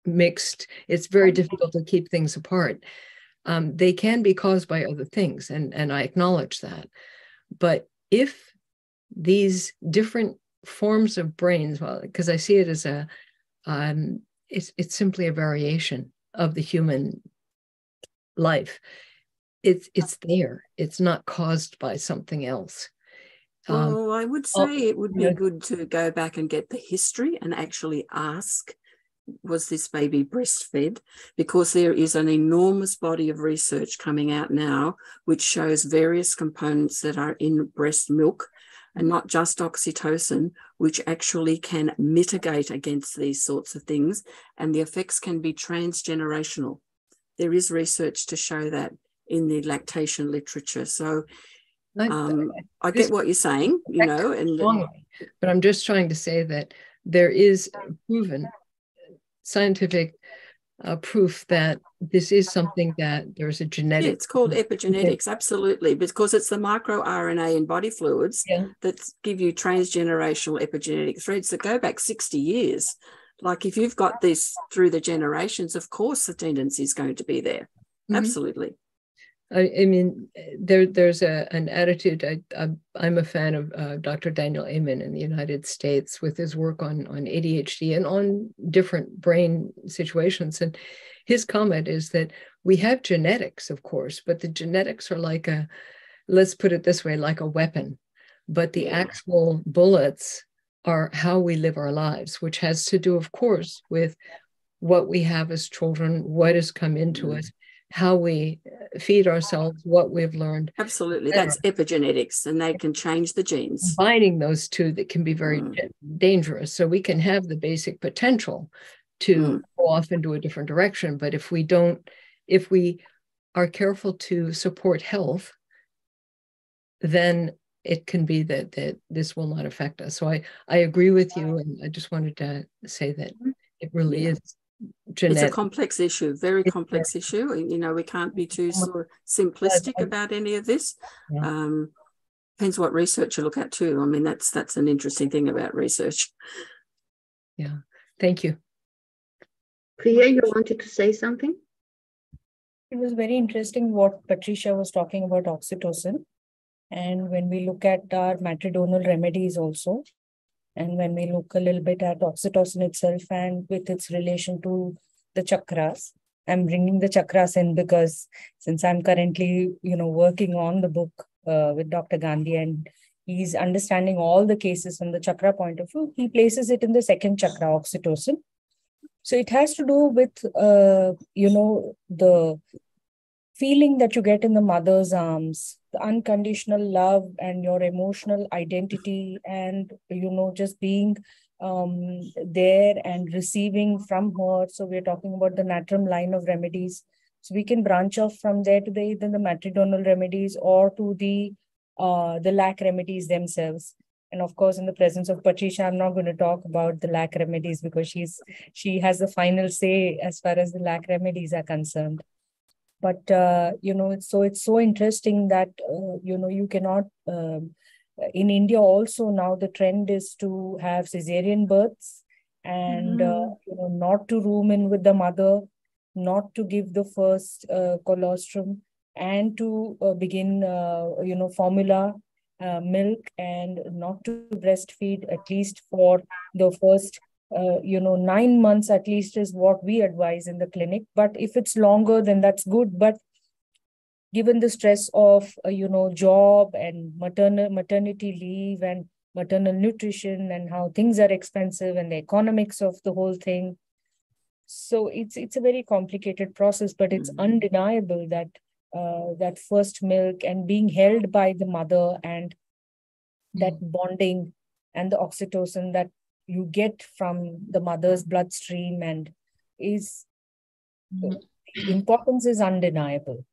mixed. It's very difficult to keep things apart. They can be caused by other things, and I acknowledge that. But if these different forms of brains, well, because I see it as it's simply a variation of the human life. It's there. It's not caused by something else. Well, I would say it would be good to go back and get the history and actually ask, was this baby breastfed? Because there is an enormous body of research coming out now which shows various components that are in breast milk, and not just oxytocin, which actually can mitigate against these sorts of things, and the effects can be transgenerational. There is research to show that in the lactation literature. So I get what you're saying, but I'm just trying to say that there is proven scientific proof that this is something that there's a genetic. Yeah, it's called epigenetics, absolutely, because it's the microRNA in body fluids that give you transgenerational epigenetic threads that go back 60 years. Like if you've got this through the generations, of course the tendency is going to be there. Mm-hmm. Absolutely. I mean, there's an attitude. I'm a fan of Dr. Daniel Amen in the United States with his work on ADHD and on different brain situations. And his comment is that we have genetics, of course, but the genetics are like let's put it this way, like a weapon. But the actual bullets are how we live our lives, which has to do, of course, with what we have as children, what has come into us, how we feed ourselves, what we've learned. Absolutely. That's epigenetics, and they can change the genes. Combining those two, that can be very dangerous. So we can have the basic potential to go off into a different direction. But if we are careful to support health, then it can be that this will not affect us. So I agree with you. And I just wanted to say that it really is genetic. It's a complex issue, very complex issue. We can't be too sort of simplistic about any of this. Depends what research you look at too. I mean, that's an interesting thing about research. Yeah, thank you. Priya, you wanted to say something? It was very interesting what Patricia was talking about oxytocin. And when we look at our matridonal remedies also, and when we look a little bit at oxytocin itself and with its relation to the chakras, I'm bringing the chakras in because since I'm currently, working on the book with Dr. Gandhi, and he's understanding all the cases from the chakra point of view, he places it in the second chakra, oxytocin. So it has to do with, the feeling that you get in the mother's arms, the unconditional love and your emotional identity, and, just being there and receiving from her. So we're talking about the Natrum line of remedies. So we can branch off from there to either the matridonal remedies or to the lac remedies themselves. And of course, in the presence of Patricia, I'm not going to talk about the lac remedies because she has the final say as far as the lac remedies are concerned. But, it's so interesting that, you cannot, in India also now the trend is to have cesarean births and, not to room in with the mother, not to give the first colostrum, and to begin, formula milk, and not to breastfeed at least for the first 9 months at least is what we advise in the clinic. But if it's longer, then that's good. But given the stress of, job and maternity leave and maternal nutrition and how things are expensive and the economics of the whole thing. So it's a very complicated process, but it's undeniable that that first milk and being held by the mother and that bonding and the oxytocin that you get from the mother's bloodstream and is the importance is undeniable.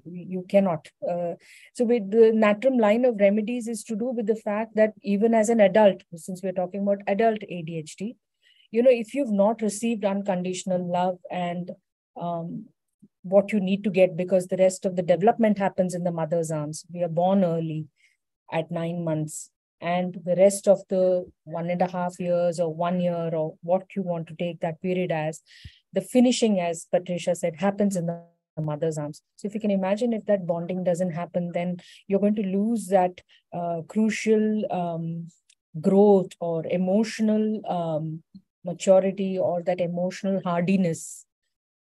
You cannot. So with the Natrum line of remedies is to do with the fact that even as an adult, since we're talking about adult ADHD, if you've not received unconditional love and what you need to get, because the rest of the development happens in the mother's arms. We are born early at 9 months. And the rest of the 1.5 years or 1 year or what you want to take that period as, the finishing, as Patricia said, happens in the mother's arms. So if you can imagine, if that bonding doesn't happen, then you're going to lose that crucial growth or emotional maturity or that emotional hardiness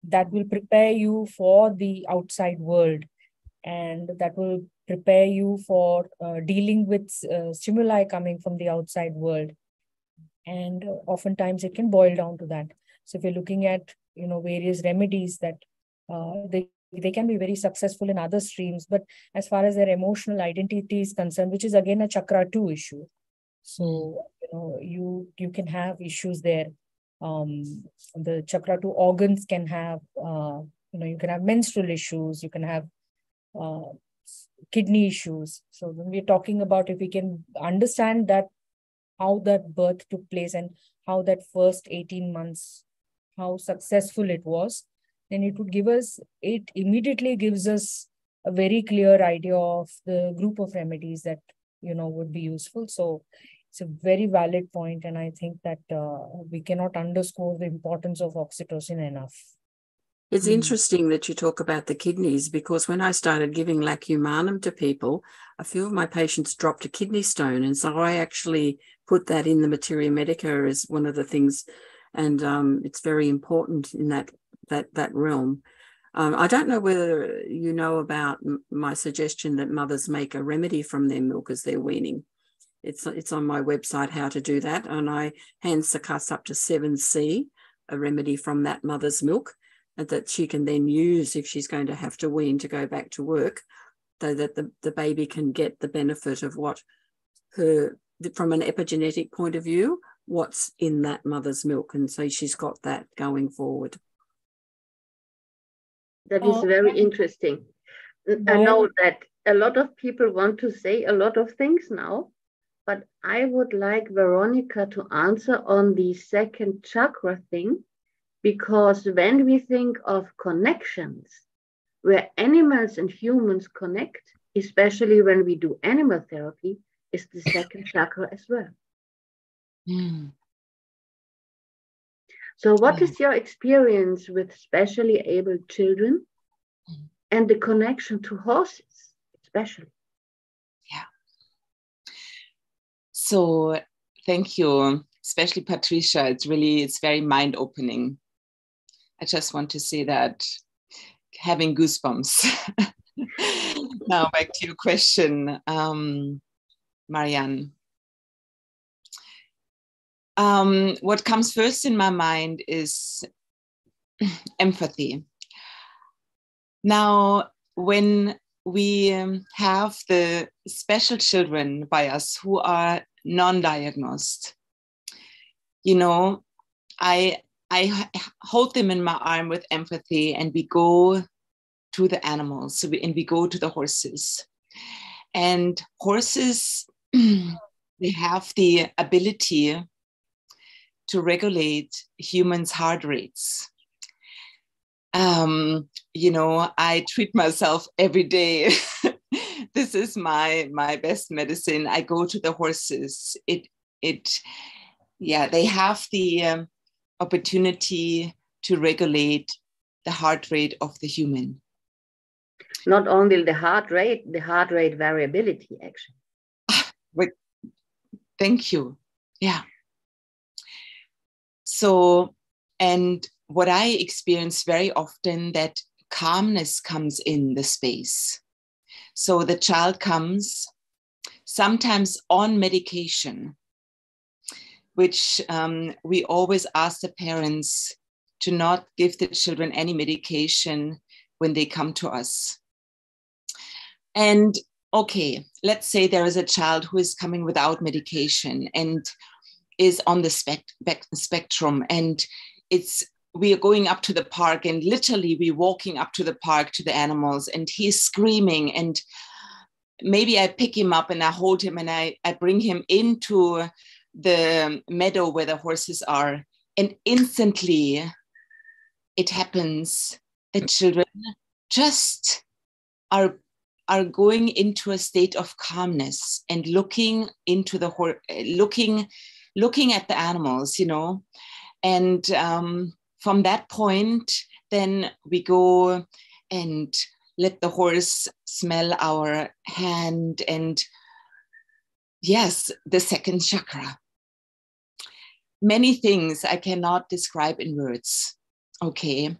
that will prepare you for the outside world, and that will prepare you for dealing with stimuli coming from the outside world. And oftentimes it can boil down to that. So if you're looking at, various remedies that they can be very successful in other streams, but as far as their emotional identity is concerned, which is again a chakra 2 issue. So, you can have issues there. The chakra 2 organs can have, you can have menstrual issues, you can have kidney issues. So when we're talking about, if we can understand that, how that birth took place and how that first 18 months, how successful it was, then it immediately gives us a very clear idea of the group of remedies that, would be useful. So it's a very valid point. And I think that we cannot underscore the importance of oxytocin enough. It's interesting that you talk about the kidneys, because when I started giving lac humanum to people, a few of my patients dropped a kidney stone. And so I actually put that in the Materia Medica as one of the things. And it's very important in that realm. I don't know whether you know about my suggestion that mothers make a remedy from their milk as they're weaning. It's on my website how to do that. And I hand succuss up to 7C, a remedy from that mother's milk, that she can then use if she's going to have to wean to go back to work, so that the baby can get the benefit of what from an epigenetic point of view, what's in that mother's milk. And so she's got that going forward. That is very interesting. I know that a lot of people want to say a lot of things now, but I would like Veronika to answer on the second chakra thing, because when we think of connections where animals and humans connect, especially when we do animal therapy, is the second chakra as well. So what is your experience with specially able children and the connection to horses, especially? Yeah. So thank you, especially Patricia. It's very mind-opening. I just want to say that, having goosebumps. Now back to your question, Marianne. What comes first in my mind is empathy. Now, when we have the special children by us who are non-diagnosed, I hold them in my arm with empathy, and we go to the animals, and we go to the horses. And horses, they have the ability to regulate humans' heart rates. I treat myself every day. This is my best medicine. I go to the horses. They have the opportunity to regulate the heart rate of the human. Not only the heart rate variability, actually. Thank you. Yeah. So, and what I experience very often, that calmness comes in the space. So the child comes sometimes on medication, which we always ask the parents to not give the children any medication when they come to us. And okay, let's say there is a child who is coming without medication and is on the spectrum, and we are going up to the park, and literally we're walking up to the park to the animals, and he's screaming, and maybe I pick him up and I hold him and I bring him into the meadow where the horses are, and instantly it happens that children just are going into a state of calmness and looking into the looking at the animals, and from that point, then we go and let the horse smell our hand, and yes, the second chakra. Many things I cannot describe in words, okay?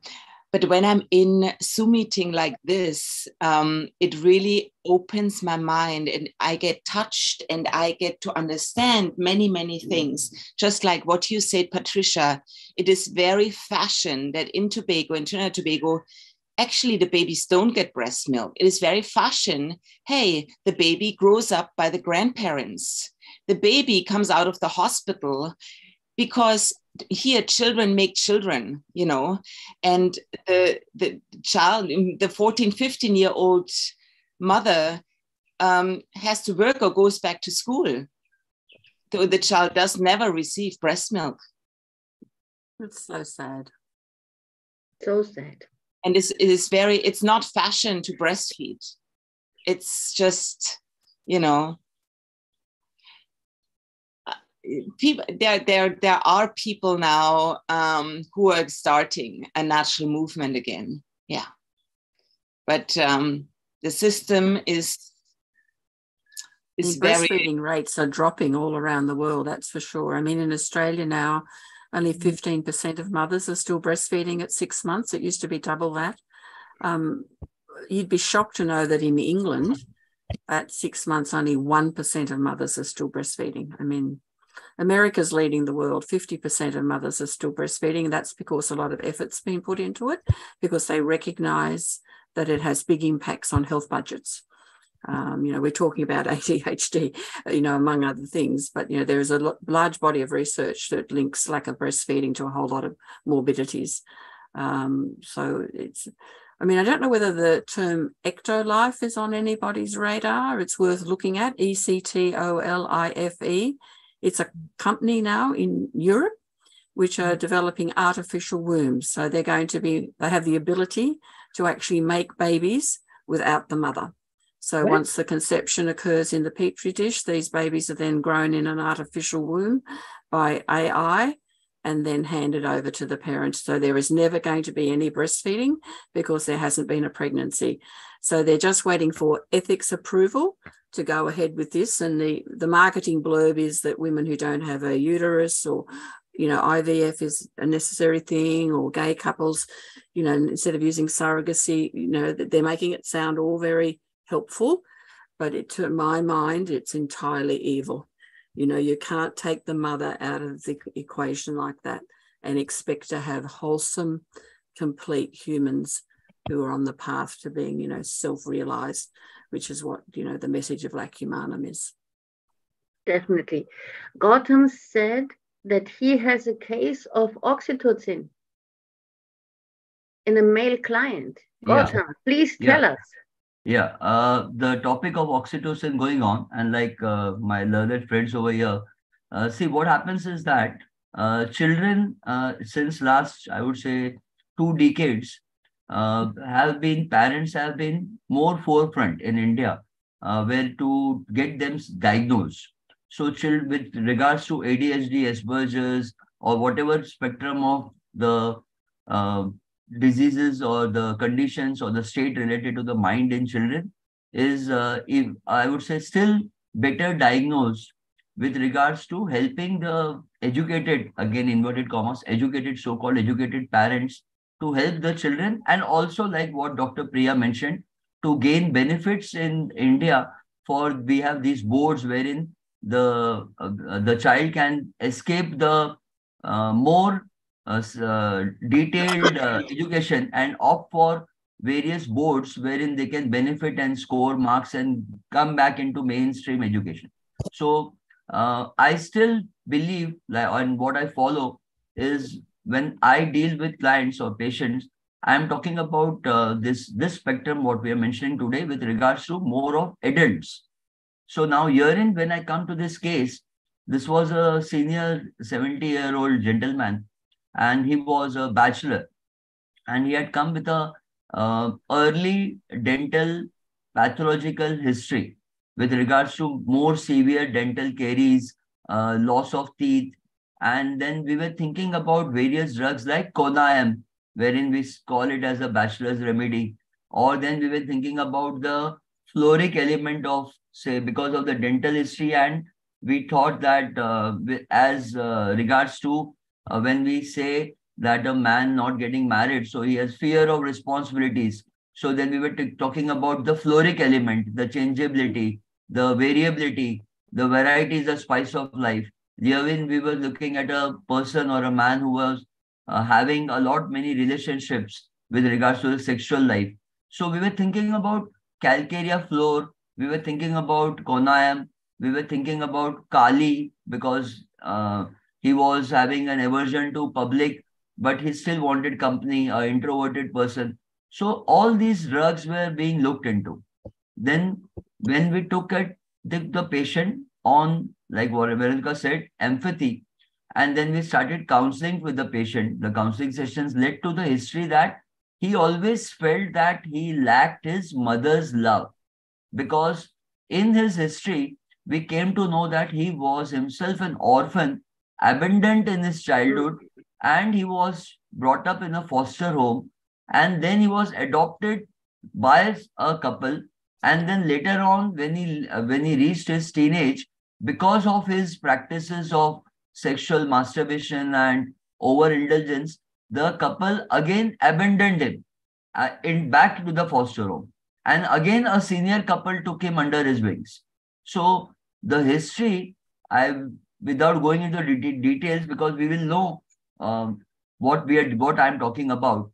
But when I'm in Zoom meeting like this, it really opens my mind, and I get touched, and I get to understand many, many things. Just like what you said, Patricia, it is very fashion that in Tobago, in Trinidad and Tobago, actually the babies don't get breast milk. It is very fashion. Hey, the baby grows up by the grandparents. The baby comes out of the hospital because here children make children, and the child, the 14, 15-year-old mother has to work or goes back to school. So the child does never receive breast milk. It's so sad. So sad. And it's not fashion to breastfeed. It's just, people, there are people now who are starting a natural movement again. Yeah. But the system is breastfeeding rates are dropping all around the world, that's for sure. I mean, in Australia now, only 15% of mothers are still breastfeeding at 6 months. It used to be double that. You'd be shocked to know that in England, at 6 months, only 1% of mothers are still breastfeeding. I mean, America's leading the world. 50% of mothers are still breastfeeding. That's because a lot of effort's been put into it, because they recognise that it has big impacts on health budgets. We're talking about ADHD, among other things, but, there is a large body of research that links lack of breastfeeding to a whole lot of morbidities. So I don't know whether the term ectolife is on anybody's radar. It's worth looking at, ECTOLIFE. It's a company now in Europe which are developing artificial wombs. So they have the ability to actually make babies without the mother. So once the conception occurs in the petri dish, these babies are then grown in an artificial womb by AI and then handed over to the parents. So there is never going to be any breastfeeding because there hasn't been a pregnancy. So they're just waiting for ethics approval to go ahead with this. And the marketing blurb is that women who don't have a uterus or IVF is a necessary thing, or gay couples, instead of using surrogacy, that they're making it sound all very helpful. But to my mind, it's entirely evil. You can't take the mother out of the equation like that and expect to have wholesome, complete humans who are on the path to being, self-realized, which is what, the message of Lacumanum is. Definitely. Gautam said that he has a case of oxytocin in a male client. Gautam, please tell us. Yeah, the topic of oxytocin going on, and like my learned friends over here, see what happens is that children since last, I would say, 2 decades, parents have been more forefront in India where to get them diagnosed. So with regards to ADHD, Asperger's, or whatever spectrum of the diseases or the conditions or the state related to the mind in children is, I would say, still better diagnosed with regards to helping the educated, again inverted commas, educated, so-called educated parents to help the children, and also like what Dr. Priya mentioned, to gain benefits in India. We have these boards wherein the child can escape the more detailed education and opt for various boards wherein they can benefit and score marks and come back into mainstream education. So I still believe, and what I follow is, when I deal with clients or patients, I'm talking about this spectrum, what we are mentioning today, with regards to more of adults. So now herein, when I come to this case, this was a senior 70-year-old gentleman, and he was a bachelor, and he had come with a early dental pathological history with regards to more severe dental caries, loss of teeth. And then we were thinking about various drugs like Conayam, wherein we call it as a bachelor's remedy. Or then we were thinking about the fluoric element of, say, because of the dental history. And we thought that as regards to when we say that a man not getting married, so he has fear of responsibilities. So then we were talking about the fluoric element, the changeability, the variability, the varieties, the spice of life. Herein we were looking at a person or a man who was having many relationships with regards to the sexual life. So we were thinking about calcarea floor, we were thinking about Conayam, we were thinking about Kali, because he was having an aversion to public, but he still wanted company, an introverted person. So all these drugs were being looked into. Then when we took the patient on, like what Veronika said, empathy, and then we started counseling with the patient, the counseling sessions led to the history that he always felt that he lacked his mother's love, because in his history, we came to know that he was himself an orphan, abandoned in his childhood, and he was brought up in a foster home, and then he was adopted by a couple, and then later on, when he reached his teenage, because of his practices of sexual masturbation and overindulgence, the couple again abandoned him back to the foster home, and again a senior couple took him under his wings. So the history, without going into details, because we will know what I'm talking about,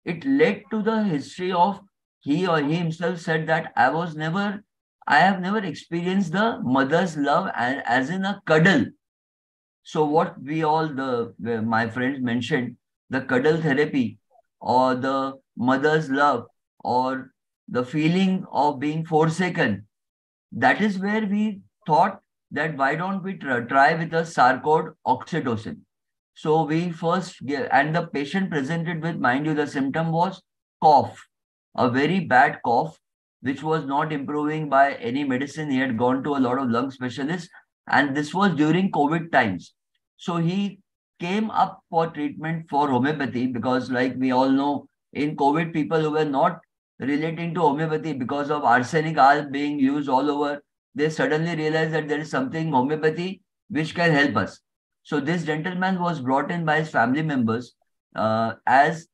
it led to the history of he himself said that I have never experienced the mother's love as in a cuddle. So what my friends mentioned, the cuddle therapy, or the mother's love, or the feeling of being forsaken, that is where we thought that why don't we try with a sarcode oxytocin. So we first, and the patient presented with, mind you, the symptom was cough, a very bad cough, which was not improving by any medicine. He had gone to a lot of lung specialists, and this was during COVID times. So he came up for treatment for homeopathy, because like we all know, in COVID, people who were not relating to homeopathy because of arsenic oil being used all over, they suddenly realized that there is something homeopathy which can help us. So this gentleman was brought in by his family members as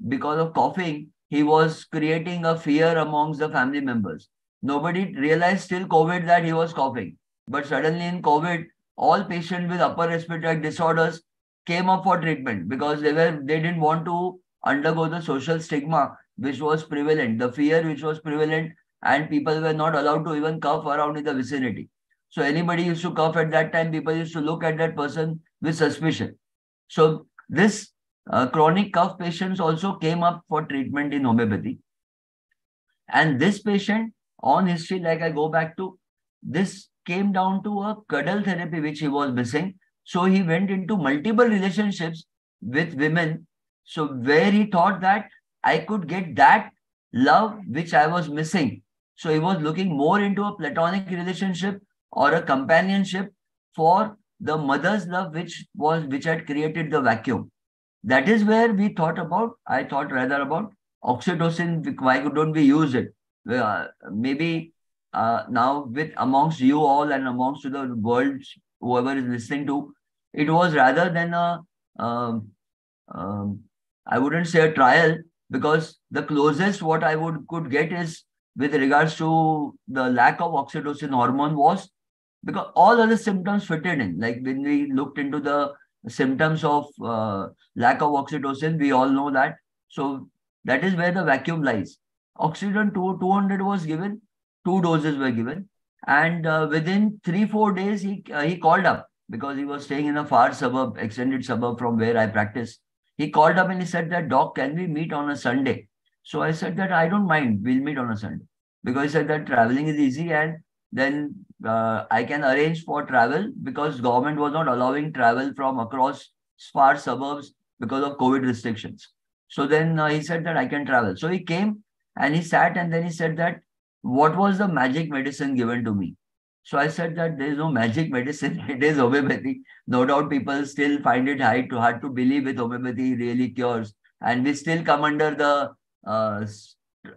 because of coughing, he was creating a fear amongst the family members. Nobody realized till COVID that he was coughing. But suddenly in COVID, all patients with upper respiratory disorders came up for treatment because they didn't want to undergo the social stigma which was prevalent, the fear which was prevalent, and people were not allowed to even cough around in the vicinity. So anybody used to cough at that time, people used to look at that person with suspicion. So this chronic cough patients also came up for treatment in homeopathy. And this patient on history, like I go back to, this came down to a cuddle therapy which he was missing. So he went into multiple relationships with women. So where he thought that I could get that love which I was missing. So he was looking more into a platonic relationship or a companionship for the mother's love which had created the vacuum. That is where I thought rather about oxytocin. Why don't we use it? Maybe now with amongst you all and amongst the world, whoever is listening to, it was rather than I wouldn't say a trial, because the closest what I could get is with regards to the lack of oxytocin hormone was because all other symptoms fitted in. Like when we looked into the symptoms of lack of oxytocin, we all know that. So that is where the vacuum lies. Oxytocin 200 was given, 2 doses were given, and within 3-4 days he called up because he was staying in a far suburb, extended suburb from where I practice. He called up and he said that, "Doc, can we meet on a Sunday?" So I said that I don't mind, we'll meet on a Sunday, because he said that traveling is easy and then I can arrange for travel because government was not allowing travel from across far suburbs because of COVID restrictions. So then he said that I can travel. So he came and he sat and then he said that, what was the magic medicine given to me? So I said that there is no magic medicine. It is homeopathy. No doubt people still find it hard to believe with homeopathy really cures. And we still come under the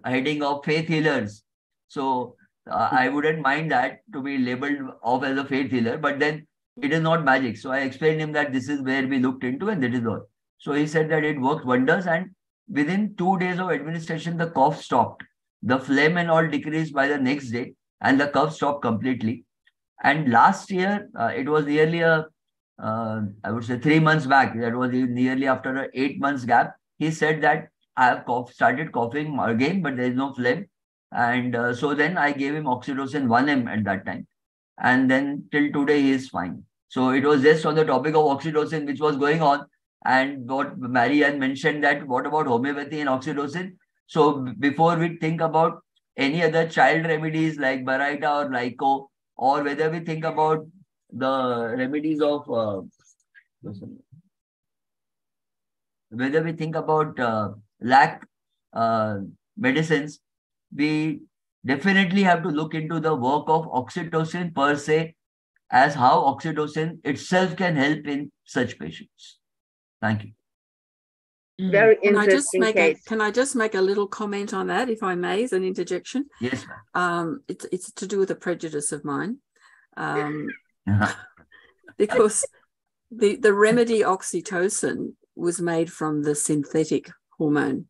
heading of faith healers. So I wouldn't mind that to be labeled off as a faith healer, but then it is not magic. So I explained him that this is where we looked into and that is all. So he said that it worked wonders, and within 2 days of administration, the cough stopped. The phlegm and all decreased by the next day and the cough stopped completely. And last year, it was nearly I would say 3 months back, that was nearly after an 8 months gap, he said that I have started coughing again, but there is no phlegm. And so then I gave him oxytocin 1 mg at that time. And then till today, he is fine. So it was just on the topic of oxytocin, which was going on. And what Marianne mentioned that, what about homeopathy and oxytocin? So before we think about any other child remedies like Baraita or Lyco, or whether we think about the remedies of, whether we think about lack medicines, we definitely have to look into the work of oxytocin per se, as how oxytocin itself can help in such patients. Thank you. Very interesting case. Can I just make a little comment on that, if I may, as an interjection? Yes, ma'am. It's to do with a prejudice of mine. Because the remedy oxytocin was made from the synthetic hormone.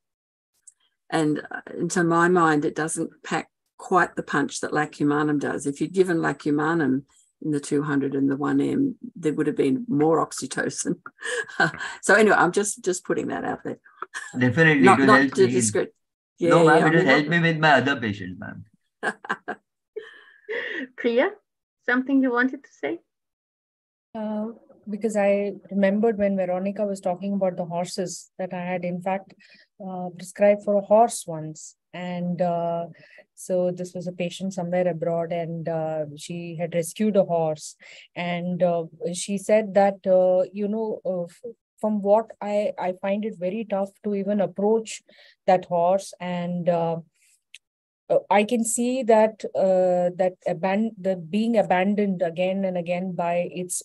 And to my mind, it doesn't pack quite the punch that lacumanum does. If you'd given lacumanum in the 200 and the 1 mg, there would have been more oxytocin. So anyway, I'm just putting that out there. Definitely. Not help to me. discredit. No, ma'am, it will help me with my other patients, ma'am. Priya, something you wanted to say? Because I remembered when Veronika was talking about the horses, that I had in fact prescribed for a horse once. And so this was a patient somewhere abroad, and she had rescued a horse. And she said that, from what I find it very tough to even approach that horse. And I can see that being abandoned again and again by its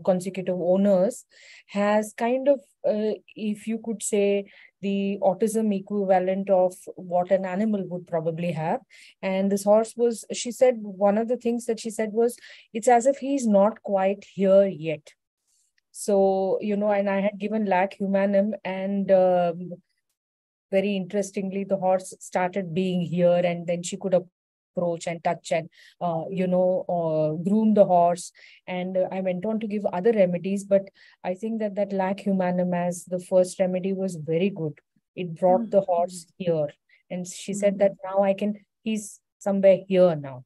consecutive owners has kind of, if you could say, the autism equivalent of what an animal would probably have. And this horse was, she said, one of the things that she said was, it's as if he's not quite here yet. So, and I had given lac humanum, and very interestingly, the horse started being here, and then she could approach and touch and, groom the horse. And I went on to give other remedies, but I think that lac humanum as the first remedy was very good. It brought the horse here. And she said that now he's somewhere here now.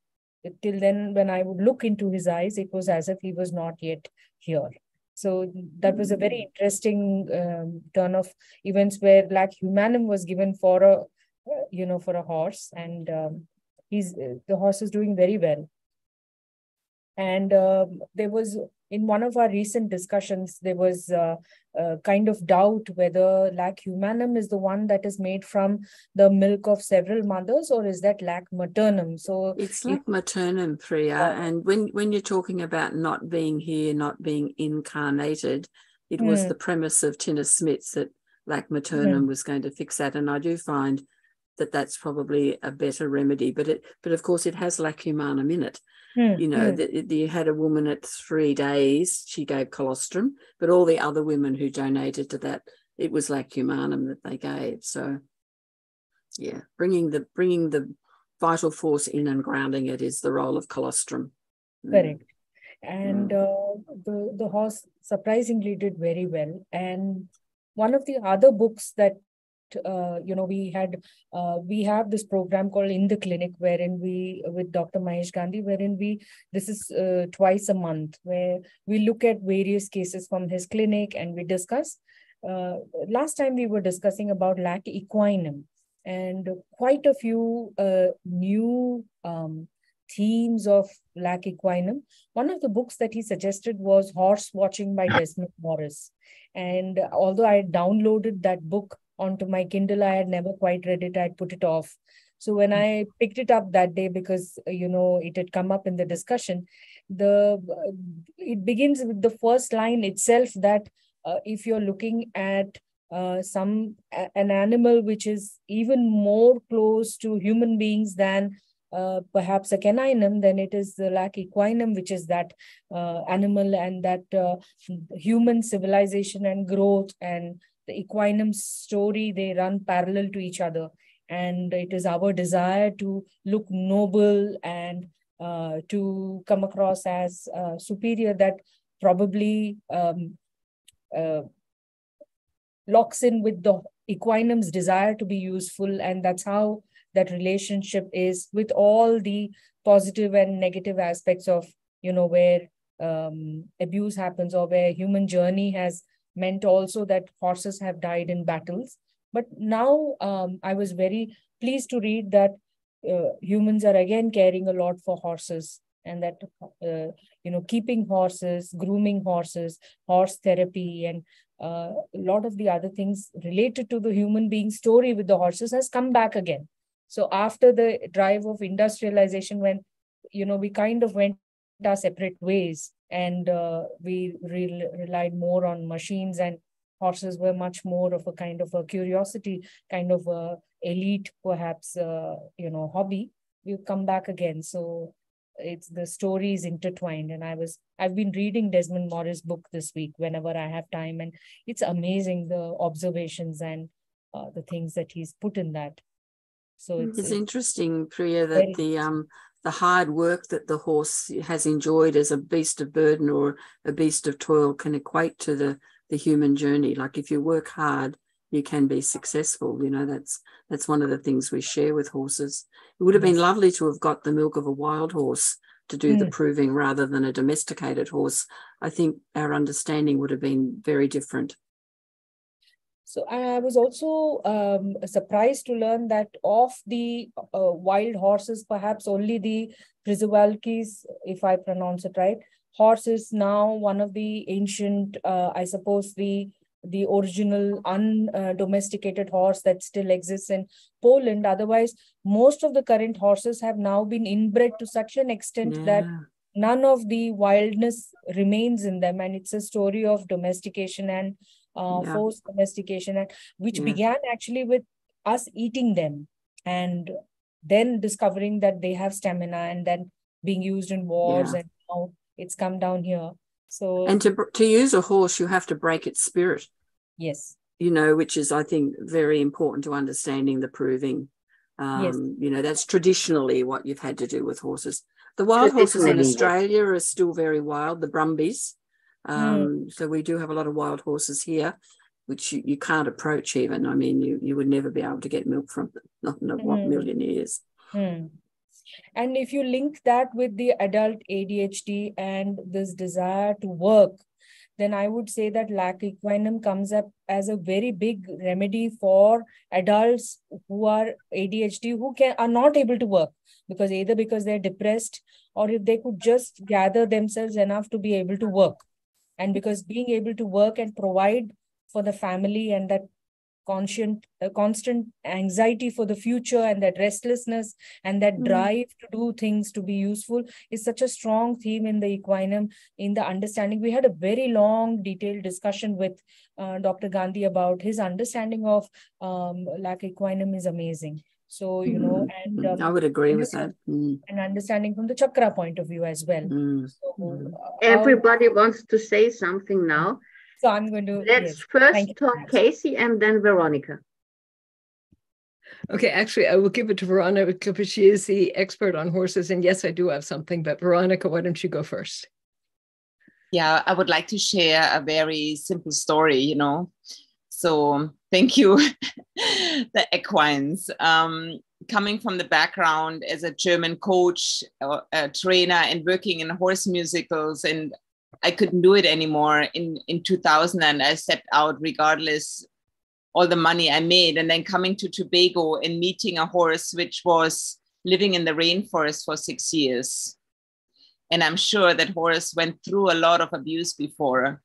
Till then, when I would look into his eyes, it was as if he was not yet here. So that was a very interesting turn of events where lac humanum was given for a horse, and the horse is doing very well. And there was, in one of our recent discussions, there was kind of doubt whether lac humanum is the one that is made from the milk of several mothers, or is that lac maternum? So it's lac maternum, Priya. And when you're talking about not being here, not being incarnated, it was the premise of Tina Smith's that lac maternum was going to fix that. And I do find that that's probably a better remedy, but of course it has lac humanum in it. You had a woman at 3 days, she gave colostrum, but all the other women who donated to that, it was lac humanum that they gave. So yeah, bringing the vital force in and grounding it is the role of colostrum. Correct. And the horse surprisingly did very well. And one of the other books that we have this program called In the Clinic, wherein with Dr. Mahesh Gandhi, this is twice a month, where we look at various cases from his clinic and we discuss. Last time we were discussing about lac equinum, and quite a few new themes of lac equinum. One of the books that he suggested was Horse Watching by Desmond Morris. And although I had downloaded that book onto my Kindle, I had never quite read it. I'd put it off. So when I picked it up that day, because it had come up in the discussion, it begins with the first line itself, that if you're looking at an animal which is even more close to human beings than perhaps a caninum, then it is the lac equinum, which is that animal, and that human civilization and growth and the equinum story, they run parallel to each other. And it is our desire to look noble and to come across as superior that probably locks in with the equinum's desire to be useful. And that's how that relationship is, with all the positive and negative aspects of, where abuse happens, or where human journey has meant also that horses have died in battles. But now I was very pleased to read that humans are again caring a lot for horses, and that, keeping horses, grooming horses, horse therapy, and a lot of the other things related to the human being story with the horses has come back again. So after the drive of industrialization, when, we kind of went our separate ways, and we relied more on machines, and horses were much more of a kind of a curiosity, kind of a elite, perhaps, hobby. We've come back again. So it's the stories intertwined. And I've been reading Desmond Morris' book this week whenever I have time, and it's amazing, the observations and the things that he's put in that. So it's interesting, Priya, that the hard work that the horse has enjoyed as a beast of burden or a beast of toil can equate to the human journey. Like, if you work hard, you can be successful. That's one of the things we share with horses. It would have been lovely to have got the milk of a wild horse to do the proving rather than a domesticated horse. I think our understanding would have been very different. So I was also surprised to learn that of the wild horses, perhaps only the Przevalkis, if I pronounce it right, horse is now one of the ancient, I suppose, the original undomesticated horse that still exists in Poland. Otherwise, most of the current horses have now been inbred to such an extent that none of the wildness remains in them. And it's a story of domestication and forced domestication, and which began actually with us eating them, and then discovering that they have stamina, and then being used in wars, and now it's come down here. So, and to use a horse, you have to break its spirit. Yes. You know, which is, I think, very important to understanding the proving. You know, that's traditionally what you've had to do with horses. The wild horses in Australia are still very wild, the Brumbies. So we do have a lot of wild horses here, which you can't approach even. I mean, you would never be able to get milk from them, not in what million years. And if you link that with the adult ADHD and this desire to work, then I would say that lack equinum comes up as a very big remedy for adults who are ADHD, who are not able to work, because either because they're depressed, or if they could just gather themselves enough to be able to work. And because being able to work and provide for the family, and that constant anxiety for the future, and that restlessness and that drive to do things to be useful is such a strong theme in the equinum, in the understanding. We had a very long, detailed discussion with Dr. Gandhi about his understanding of lack equinum is amazing. So, you know, and I would agree with that. And understanding from the chakra point of view as well. So, everybody wants to say something now. So I'm going to... Let's first talk Kacy and then Veronika. Okay, actually, I will give it to Veronika because she is the expert on horses. And yes, I do have something, but Veronika, why don't you go first? Yeah, I would like to share a very simple story, you know. So thank you, the equines. Coming from the background as a German coach, a trainer, and working in horse musicals, and I couldn't do it anymore in 2000, and I stepped out regardless all the money I made. And then coming to Tobago and meeting a horse which was living in the rainforest for 6 years. And I'm sure that horse went through a lot of abuse before.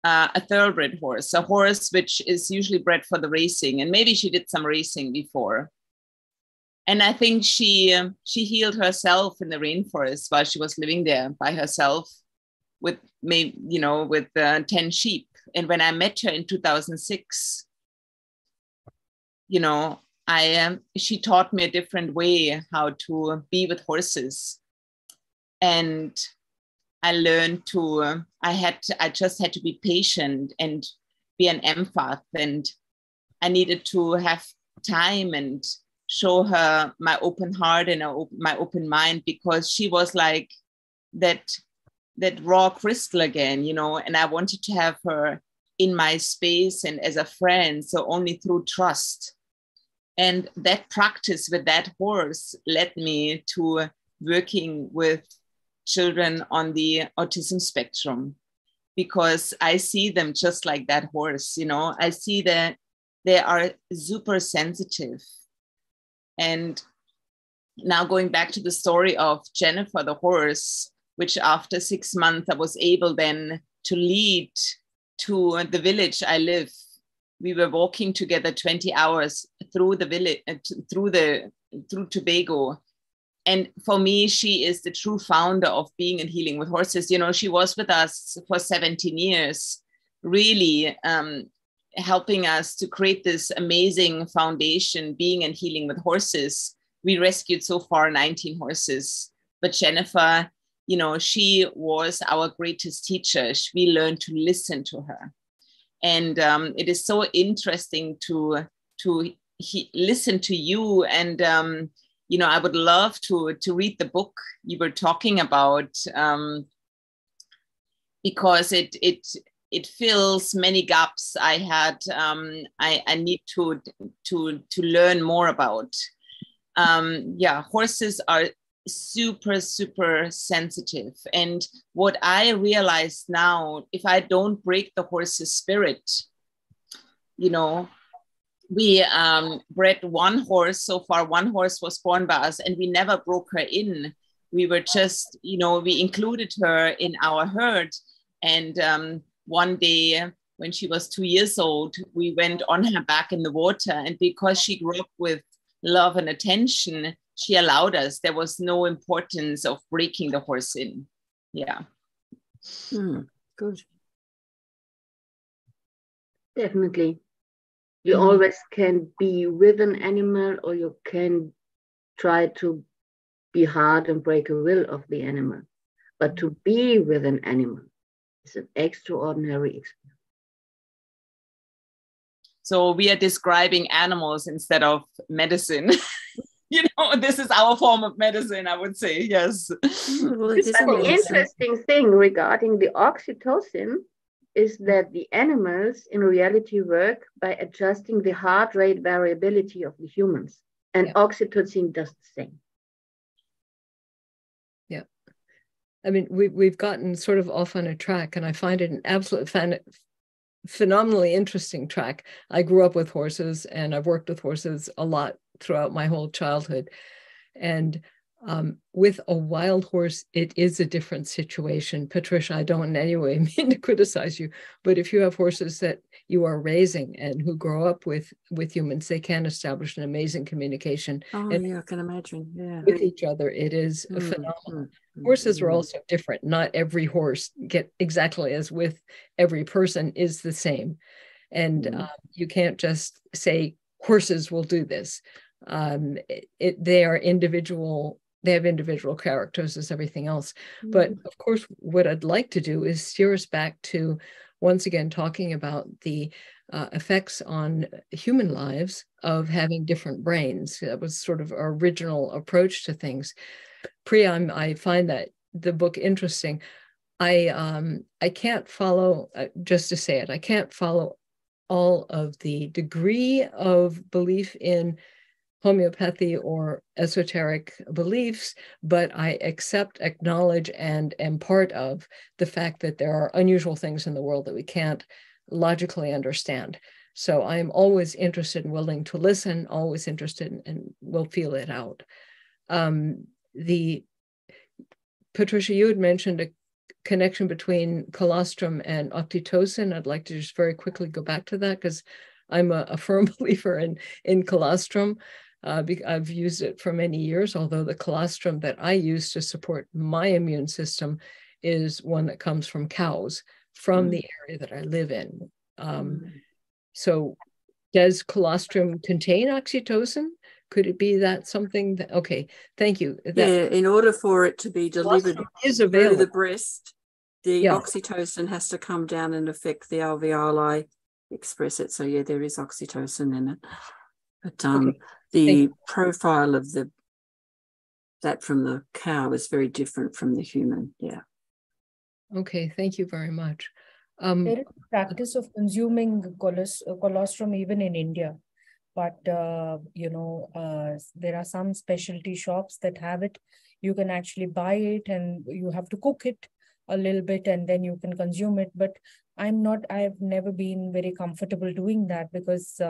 A thoroughbred horse, a horse which is usually bred for the racing, and maybe she did some racing before. And I think she healed herself in the rainforest while she was living there by herself, with maybe, you know, with 10 sheep. And when I met her in 2006, you know, she taught me a different way how to be with horses. And I learned I just had to be patient and be an empath. And I needed to have time and show her my open heart and my open mind, because she was like that raw crystal again, you know, and I wanted to have her in my space and as a friend. So only through trust. And that practice with that horse led me to working with children on the autism spectrum, because I see them just like that horse, you know. I see that they are super sensitive. And now going back to the story of Jennifer, the horse, which after 6 months I was able then to lead to the village I live. We were walking together 20 hours through the village, through Tobago. And for me, she is the true founder of Being and Healing with Horses. You know, she was with us for 17 years, really helping us to create this amazing foundation, Being and Healing with Horses. We rescued so far 19 horses. But Jennifer, you know, she was our greatest teacher. We learned to listen to her. And it is so interesting to listen to you. And, you know, I would love to read the book you were talking about, because it fills many gaps I had. I need to learn more about. Yeah, horses are super, super sensitive. And what I realize now, if I don't break the horse's spirit, you know, we bred one horse so far. One horse was born by us, and we never broke her in. We were just, you know, we included her in our herd. And one day when she was 2 years old, we went on her back in the water. And because she grew up with love and attention, she allowed us. There was no importance of breaking the horse in. Yeah. Good. Definitely. You always can be with an animal, or you can try to be hard and break a will of the animal. But to be with an animal is an extraordinary experience. So we are describing animals instead of medicine. You know, this is our form of medicine, I would say. Yes. Well, But the interesting thing regarding the oxytocin is that the animals in reality work by adjusting the heart rate variability of the humans. And oxytocin does the same. Yeah. I mean, we've gotten sort of off on a track, and I find it an absolute phenomenally interesting track. I grew up with horses, and I've worked with horses a lot throughout my whole childhood. And with a wild horse, it is a different situation. Patricia, I don't in any way mean to criticize you, but if you have horses that you are raising and who grow up with humans, they can establish an amazing communication. I can imagine. Yeah. With each other, it is phenomenal. Horses are also different. Not every horse get exactly as with every person is the same. And you can't just say horses will do this. They are individual. They have individual characters as everything else. But of course, what I'd like to do is steer us back to, once again, talking about the effects on human lives of having different brains. That was sort of our original approach to things. Priya, I find that the book interesting. I can't follow, just to say it, I can't follow all of the degree of belief in homeopathy or esoteric beliefs, but I accept, acknowledge, and am part of the fact that there are unusual things in the world that we can't logically understand. So I am always interested and willing to listen, always interested and will feel it out. Patricia, you had mentioned a connection between colostrum and oxytocin. I'd like to just very quickly go back to that because I'm a firm believer in colostrum. I've used it for many years, although the colostrum that I use to support my immune system is one that comes from cows from the area that I live in. So does colostrum contain oxytocin? Could it be that something that, okay, thank you. In order for it to be delivered through the breast, the oxytocin has to come down and affect the alveoli, express it. So yeah, there is oxytocin in it. But the profile of that from the cow is very different from the human. Yeah. Okay, thank you very much. There is a practice of consuming colostrum even in India, but there are some specialty shops that have it. You can actually buy it and you have to cook it a little bit and then you can consume it. But I've never been very comfortable doing that because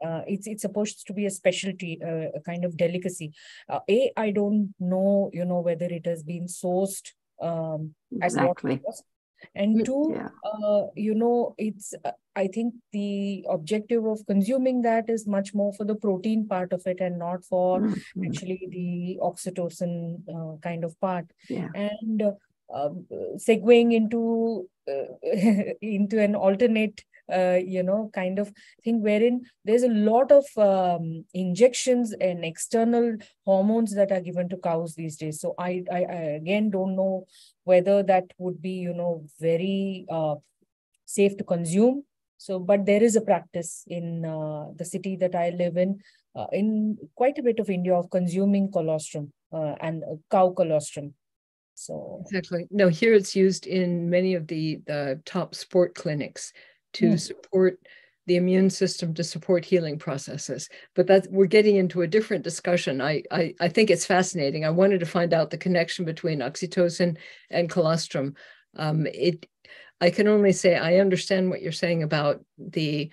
it's supposed to be a specialty, a kind of delicacy. I don't know, whether it has been sourced exactly. At what cost. And two, it's, I think the objective of consuming that is much more for the protein part of it and not for actually the oxytocin kind of part. Yeah. And segueing into an alternate kind of thing wherein there's a lot of injections and external hormones that are given to cows these days. So I again don't know whether that would be, very safe to consume. So, but there is a practice in the city that I live in quite a bit of India of consuming colostrum and cow colostrum. So exactly. No, here it's used in many of the top sport clinics to support the immune system, to support healing processes. But we're getting into a different discussion. I think it's fascinating. I wanted to find out the connection between oxytocin and colostrum. I can only say I understand what you're saying about the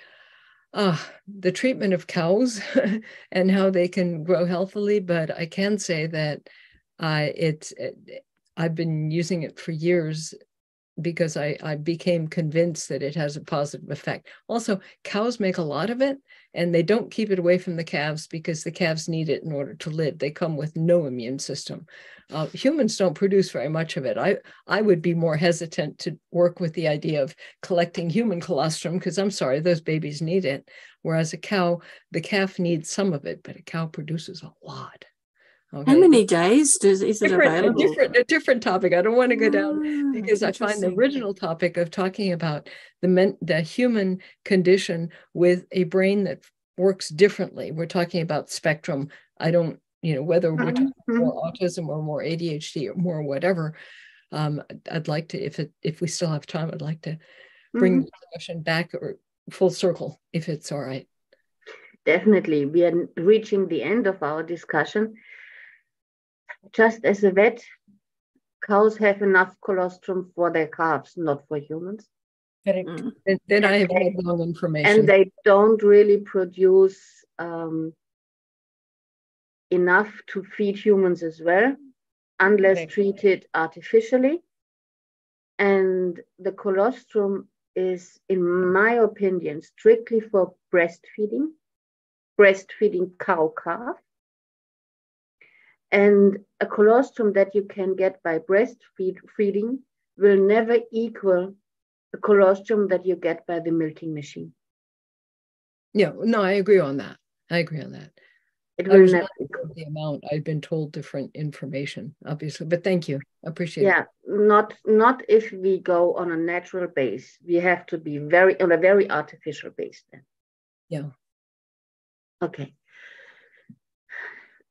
treatment of cows and how they can grow healthily, but I can say that I've been using it for years because I became convinced that it has a positive effect. Also, cows make a lot of it, and they don't keep it away from the calves because the calves need it in order to live. They come with no immune system. Humans don't produce very much of it. I would be more hesitant to work with the idea of collecting human colostrum because I'm sorry, those babies need it. Whereas a cow, the calf needs some of it, but a cow produces a lot. Okay. How many days is it available? A different topic. I don't want to go down because I find the original topic of talking about the human condition with a brain that works differently. We're talking about spectrum. I don't, whether we're talking more autism or more ADHD or more whatever. I'd like to, if we still have time, I'd like to bring the discussion back or full circle, if it's all right. Definitely. We are reaching the end of our discussion. Just as a vet, cows have enough colostrum for their calves, not for humans. Correct. Then I have had wrong information. And they don't really produce enough to feed humans as well, unless treated artificially. And the colostrum is, in my opinion, strictly for breastfeeding cow calf. And a colostrum that you can get by breastfeeding will never equal the colostrum that you get by the milking machine. Yeah, no, I agree on that. It will never equal the amount. I've been told different information, obviously, but thank you. I appreciate it. Yeah, not if we go on a natural base. We have to be on a very artificial base then. Yeah. Okay.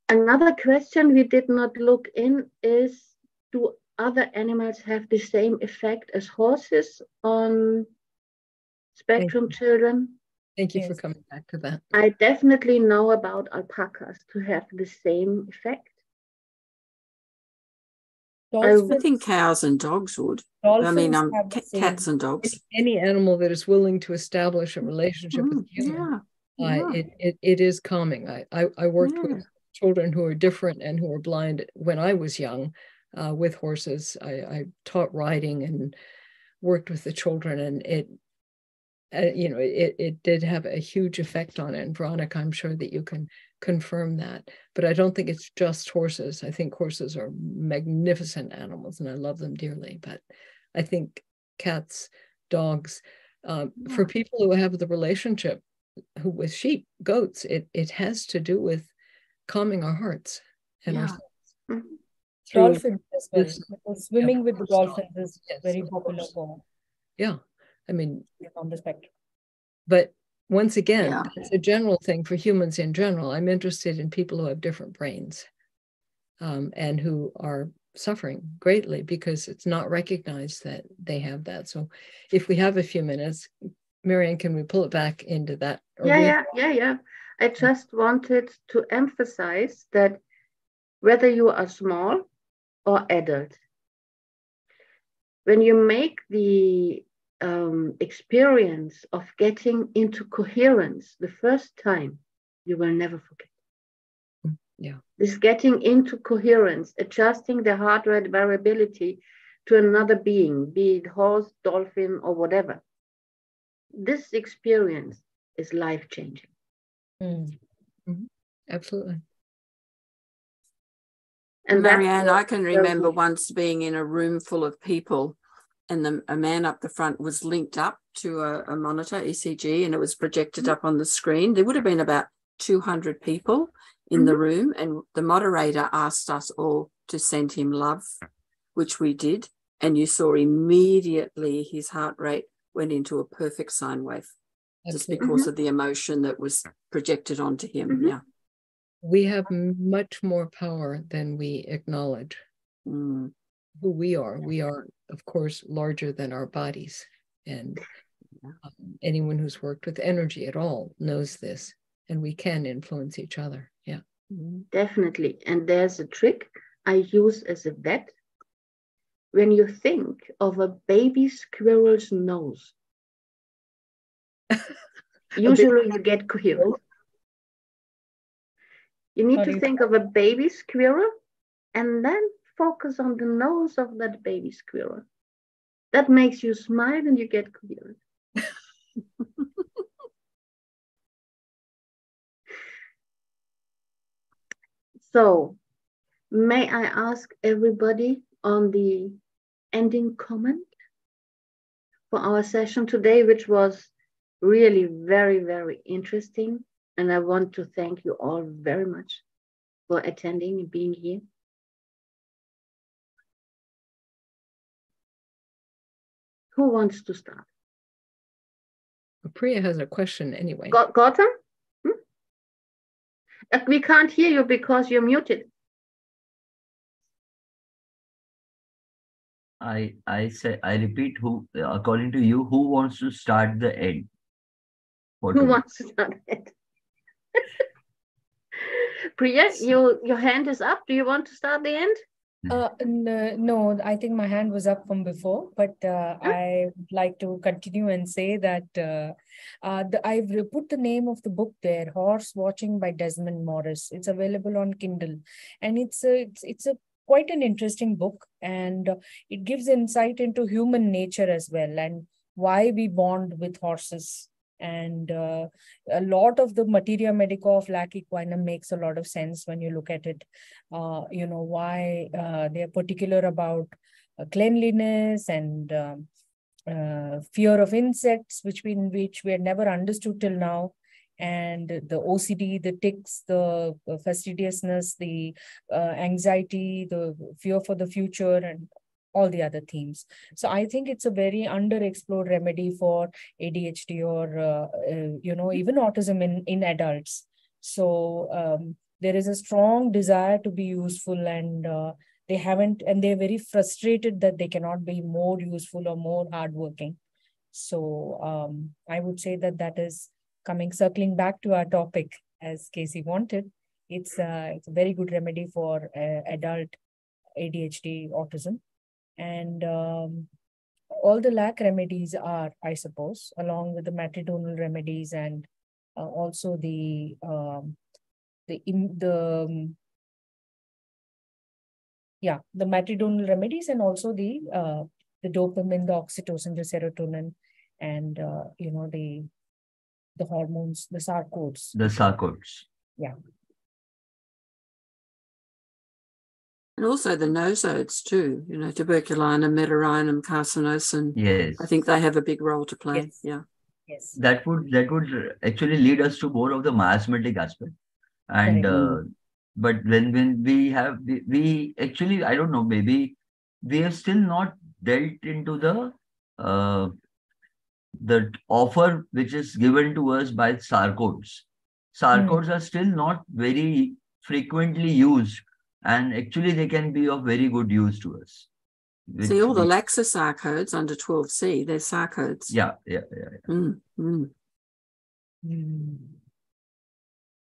Another question we did not look in is, do other animals have the same effect as horses on spectrum children? Thank you for coming back to that. I definitely know about alpacas to have the same effect. I think cows and dogs would. Cats and dogs. Any animal that is willing to establish a relationship with humans, it is calming. I worked with children who are different and who were blind when I was young with horses. I taught riding and worked with the children, and it did have a huge effect on it. And Veronika, I'm sure that you can confirm that. But I don't think it's just horses. I think horses are magnificent animals and I love them dearly. But I think cats, dogs, for people who have the relationship with sheep, goats, it has to do with calming our hearts and our souls. Dolphins as well. Because swimming with the dolphins is very popular for. Yeah. I mean, on the spectrum. But once again, it's a general thing for humans in general. I'm interested in people who have different brains and who are suffering greatly because it's not recognized that they have that. So if we have a few minutes, Marianne, can we pull it back into that? Yeah. I just wanted to emphasize that whether you are small or adult, when you make the experience of getting into coherence the first time, you will never forget. Yeah. This getting into coherence, adjusting the heart rate variability to another being, be it horse, dolphin, or whatever. This experience is life-changing. Absolutely. And Marianne, I can remember once being in a room full of people and a man up the front was linked up to a monitor, ECG, and it was projected up on the screen. There would have been about 200 people in the room, and the moderator asked us all to send him love, which we did, and you saw immediately his heart rate went into a perfect sine wave just because of the emotion that was projected onto him. Yeah. We have much more power than we acknowledge. Who we are. We are, of course, larger than our bodies. And anyone who's worked with energy at all knows this. And we can influence each other. Yeah. Definitely. And there's a trick I use as a vet. When you think of a baby squirrel's nose, usually you get coherent. You need to think of a baby squirrel and then focus on the nose of that baby squirrel. that makes you smile and you get coherent. So, may I ask everybody on the ending comment for our session today, which was really very, very interesting. And I want to thank you all very much for attending and being here. Who wants to start? Priya has a question anyway. Gautam? We can't hear you because you're muted. I repeat, who, according to you, who wants to start the end? Who wants to start it? Priya, your hand is up. Do you want to start the end? No, I think my hand was up from before, but I would like to continue and say that I've put the name of the book there, Horse Watching by Desmond Morris. It's available on Kindle, and it's a quite an interesting book, and it gives insight into human nature as well and why we bond with horses. And a lot of the materia medica of lac equinum makes a lot of sense when you look at it. Why they're particular about cleanliness and fear of insects, which we had never understood till now. And the OCD, the tics, the fastidiousness, the anxiety, the fear for the future, and all the other themes. So I think it's a very underexplored remedy for ADHD or, even autism in adults. So there is a strong desire to be useful, and they're very frustrated that they cannot be more useful or more hardworking. So I would say that is circling back to our topic as Kacy wanted. It's a very good remedy for adult ADHD autism. And all the lac remedies are, I suppose, along with the matridonal remedies and also the matridonal remedies, and also the dopamine, the oxytocin, the serotonin, and the hormones, the sarcodes. The sarcodes. Yeah. And also the nosodes too, tuberculinum, metaurinum, carcinosin. Yes. I think they have a big role to play. Yes. Yeah. Yes. That would actually lead us to more of the miasmatic aspect. And but when we actually, I don't know, maybe we have still not dealt into the offer which is given to us by sarcodes. Sarcodes are still not very frequently used, and actually they can be of very good use to us. See, all the laxer sarcodes under 12C, they're sarcodes. Yeah.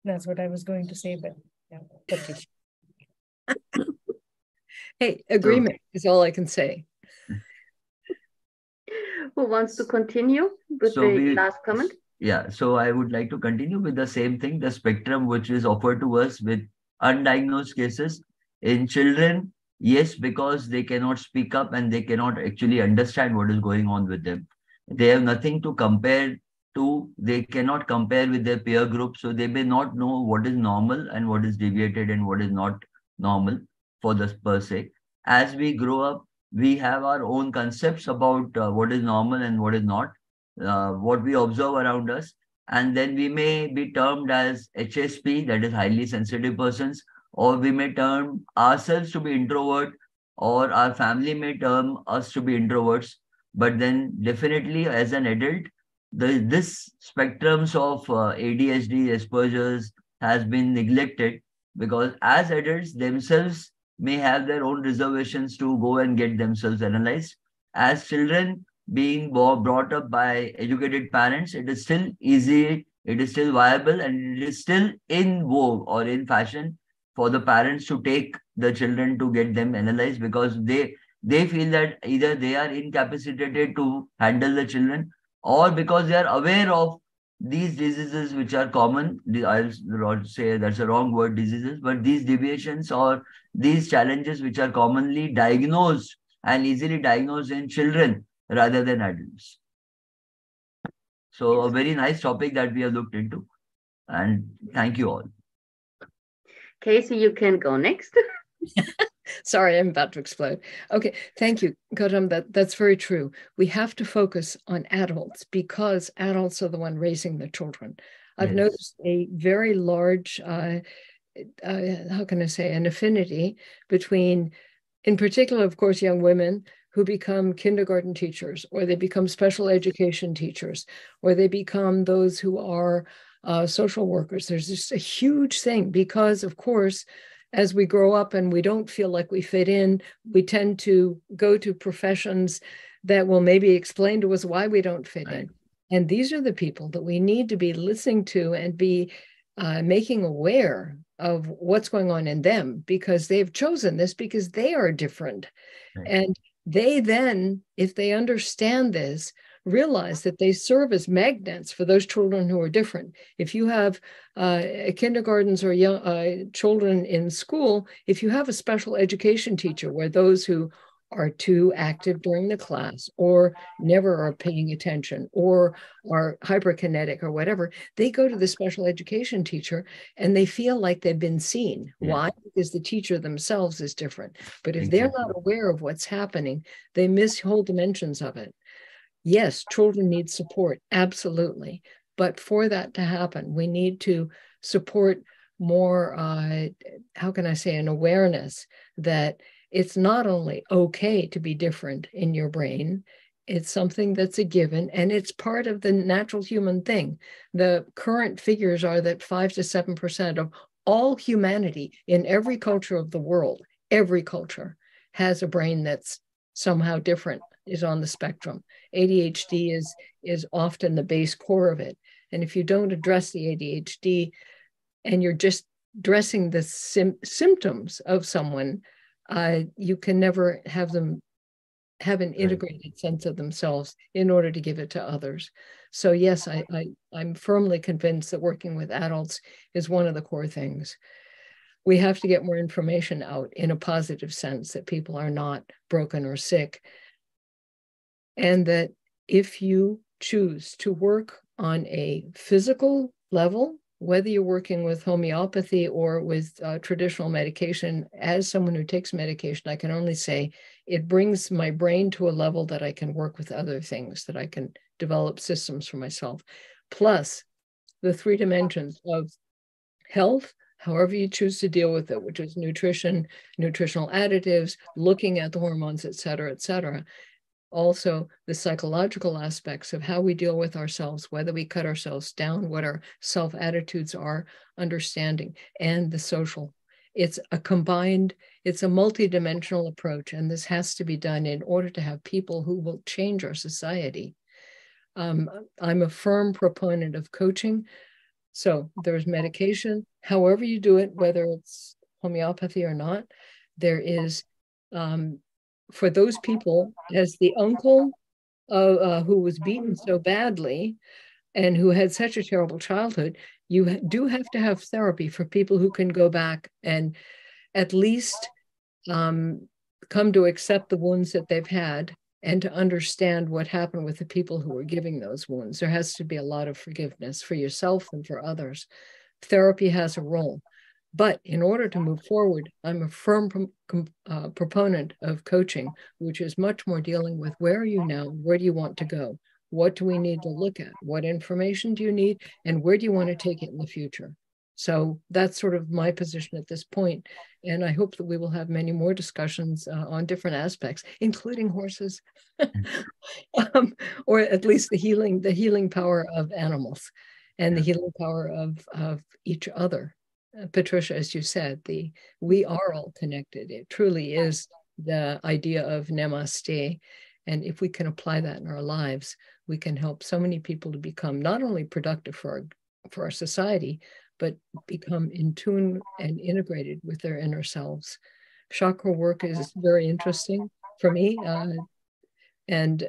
That's what I was going to say, but Patricia. Hey, agreement is all I can say. Who wants to continue with the last comment? Yeah, so I would like to continue with the same thing, the spectrum which is offered to us with undiagnosed cases in children. Yes, because they cannot speak up and they cannot actually understand what is going on with them. They have nothing to compare to. They cannot compare with their peer group. So they may not know what is normal and what is deviated and what is not normal for this per se. As we grow up, we have our own concepts about what is normal and what is not, what we observe around us. And then we may be termed as HSP, that is highly sensitive persons, or we may term ourselves to be introvert, or our family may term us to be introverts. But then definitely as an adult, this spectrums of ADHD, Asperger's has been neglected, because as adults themselves may have their own reservations to go and get themselves analyzed. As children being brought up by educated parents, it is still easy, it is still viable, and it is still in vogue or in fashion for the parents to take the children to get them analyzed, because they feel that either they are incapacitated to handle the children, or because they are aware of these diseases which are common. I'll not say that's a wrong word, diseases, but these deviations or these challenges which are commonly diagnosed and easily diagnosed in children, rather than adults. So a very nice topic that we have looked into. And thank you all. Kacy, you can go next. Sorry, I'm about to explode. Okay, thank you, Gautam. That's very true. We have to focus on adults because adults are the one raising the children. I've noticed a very large, how can I say, an affinity between, in particular, of course, young women who become kindergarten teachers, or they become special education teachers, or they become those who are social workers. There's just a huge thing because, of course, as we grow up and we don't feel like we fit in, we tend to go to professions that will maybe explain to us why we don't fit in. And these are the people that we need to be listening to and be making aware of what's going on in them, because they've chosen this because they are different. And they then, if they understand this, realize that they serve as magnets for those children who are different. If you have kindergartens or young children in school, if you have a special education teacher where those who are too active during the class or never are paying attention or are hyperkinetic or whatever, they go to the special education teacher and they feel like they've been seen. Why? Because the teacher themselves is different. But if they're not aware of what's happening, they miss whole dimensions of it. Yes, children need support, absolutely. But for that to happen, we need to support more, how can I say, an awareness that it's not only okay to be different in your brain, it's something that's a given, and it's part of the natural human thing. The current figures are that 5 to 7% of all humanity in every culture of the world, every culture, has a brain that's somehow different, is on the spectrum. ADHD is often the base core of it. And if you don't address the ADHD and you're just addressing the symptoms of someone, you can never have them have an integrated sense of themselves in order to give it to others. So yes, I'm firmly convinced that working with adults is one of the core things. We have to get more information out in a positive sense that people are not broken or sick. And that if you choose to work on a physical level, whether you're working with homeopathy or with traditional medication, as someone who takes medication, I can only say it brings my brain to a level that I can work with other things, that I can develop systems for myself. Plus the 3 dimensions of health, however you choose to deal with it, which is nutrition, nutritional additives, looking at the hormones, et cetera, et cetera. Also, the psychological aspects of how we deal with ourselves, whether we cut ourselves down, what our self-attitudes are, understanding, and the social. It's a combined, it's a multidimensional approach, and this has to be done in order to have people who will change our society. I'm a firm proponent of coaching. So there's medication, however you do it, whether it's homeopathy or not, there is, for those people, as the uncle who was beaten so badly and who had such a terrible childhood, you do have to have therapy for people who can go back and at least come to accept the wounds that they've had and to understand what happened with the people who were giving those wounds. There has to be a lot of forgiveness for yourself and for others. Therapy has a role. But in order to move forward, I'm a firm proponent of coaching, which is much more dealing with where are you now? Where do you want to go? What do we need to look at? What information do you need? And where do you want to take it in the future? So that's sort of my position at this point. And I hope that we will have many more discussions on different aspects, including horses, or at least the healing power of animals and the healing power of each other. Patricia, as you said, we are all connected. It truly is the idea of namaste. And if we can apply that in our lives, we can help so many people to become not only productive for our society, but become in tune and integrated with their inner selves. Chakra work is very interesting for me. And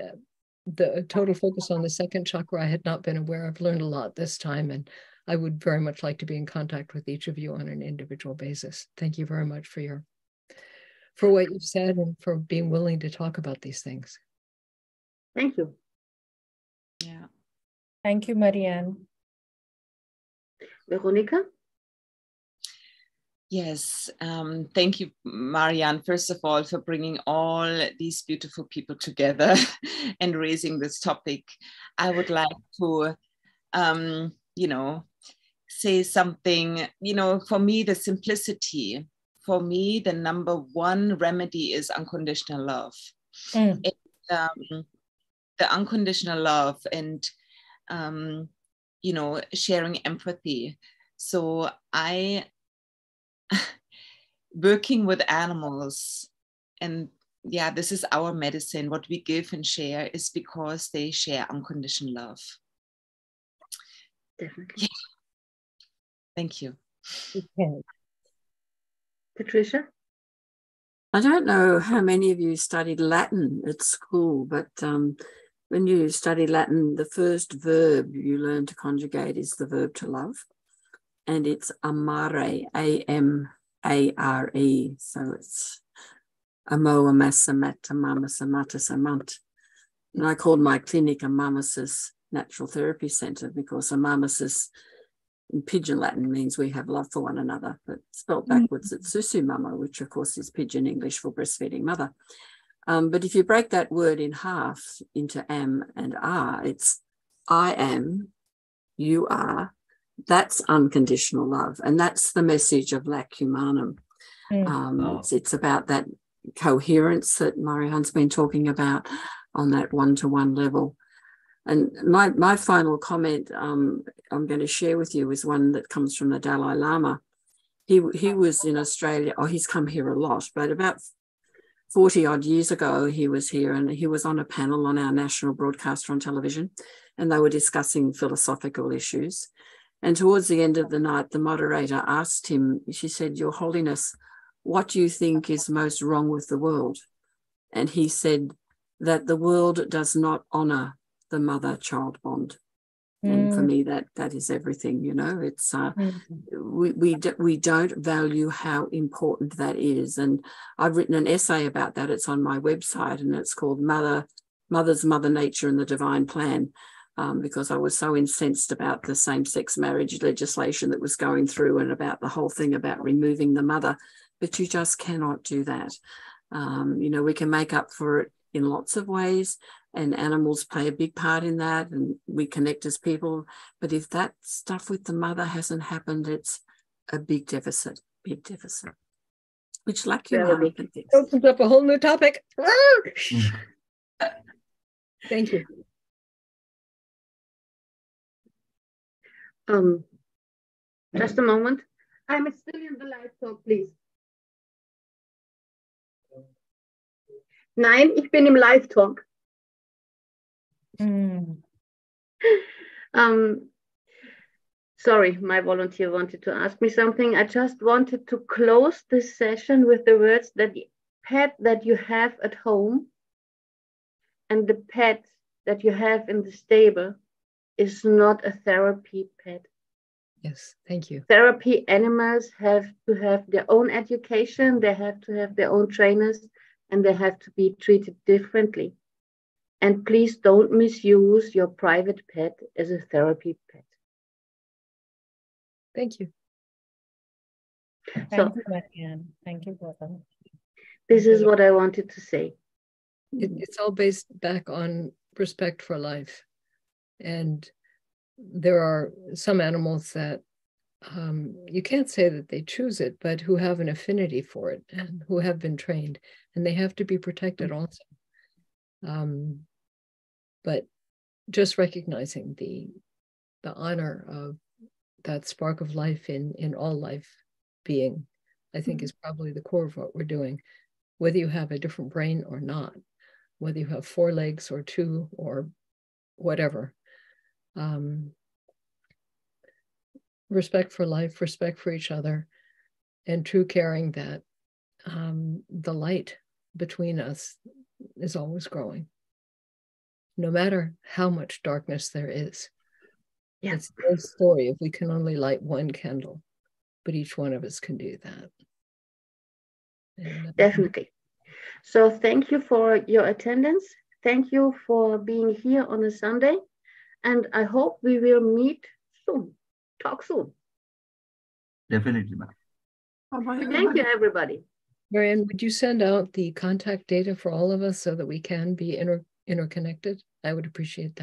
the total focus on the second chakra, I had not been aware. I've learned a lot this time, and I would very much like to be in contact with each of you on an individual basis. Thank you very much for what you've said and for being willing to talk about these things. Thank you. Yeah. Thank you, Marianne. Veronika? Yes, thank you, Marianne, first of all, for bringing all these beautiful people together and raising this topic. I would like to, say something, for me, the simplicity, for me, the number one remedy is unconditional love. Mm. The unconditional love and, sharing empathy. So working with animals, and this is our medicine. What we give and share is because they share unconditional love. Definitely. Yeah. Thank you. Okay. Patricia? I don't know how many of you studied Latin at school, but when you study Latin, the first verb you learn to conjugate is the verb to love, and it's amare, A-M-A-R-E. So it's amo, amasa, mata, mamasa, mata, samant. And I called my clinic a Mamasis Natural Therapy Centre because a Mamasis in Pidgin Latin means we have love for one another, but spelled backwards it's susu mama, which of course is Pidgin English for breastfeeding mother. But if you break that word in half into am and are, it's I am, you are. That's unconditional love. And that's the message of Lac Humanum. It's about that coherence that Marianne's been talking about on that one-to-one level. And my final comment I'm going to share with you is one that comes from the Dalai Lama. He was in Australia, he's come here a lot, but about 40 odd years ago he was here, and he was on a panel on our national broadcaster on television, and they were discussing philosophical issues. And towards the end of the night, the moderator asked him, she said, "Your Holiness, what do you think is most wrong with the world?" And he said that the world does not honour the mother-child bond. And for me, that is everything, It's we don't value how important that is. And I've written an essay about that. It's on my website, and it's called Mother's Mother Nature and the Divine Plan, because I was so incensed about the same-sex marriage legislation that was going through and about the whole thing about removing the mother. But you just cannot do that. We can make up for it in lots of ways, and animals play a big part in that, and we connect as people. But if that stuff with the mother hasn't happened, it's a big deficit, which Lac Humanum can fix. Opens up a whole new topic. Thank you. Just a moment. I'm still in the live talk, please. Nein, ich bin im Live Talk. Sorry, my volunteer wanted to ask me something. I just wanted to close this session with the words that the pet that you have at home and the pet that you have in the stable is not a therapy pet. Yes, thank you. Therapy animals have to have their own education, they have to have their own trainers, and they have to be treated differently. And please don't misuse your private pet as a therapy pet. Thank you. Thank you, Marianne. Thank you, Gautam. This is what I wanted to say. It's all based back on respect for life. And there are some animals that you can't say that they choose it, but who have an affinity for it and who have been trained, and they have to be protected also. But just recognizing the honor of that spark of life in all life being, I think, is probably the core of what we're doing, whether you have a different brain or not, whether you have 4 legs or 2 or whatever. Respect for life, respect for each other, and true caring that the light between us is always growing, no matter how much darkness there is. Yeah. It's a story if we can only light one candle, but each one of us can do that. And, definitely. So thank you for your attendance. thank you for being here on a Sunday. And I hope we will meet soon. Talk soon. Definitely, ma'am. Thank you, everybody. Marianne, would you send out the contact data for all of us so that we can be interconnected? I would appreciate that.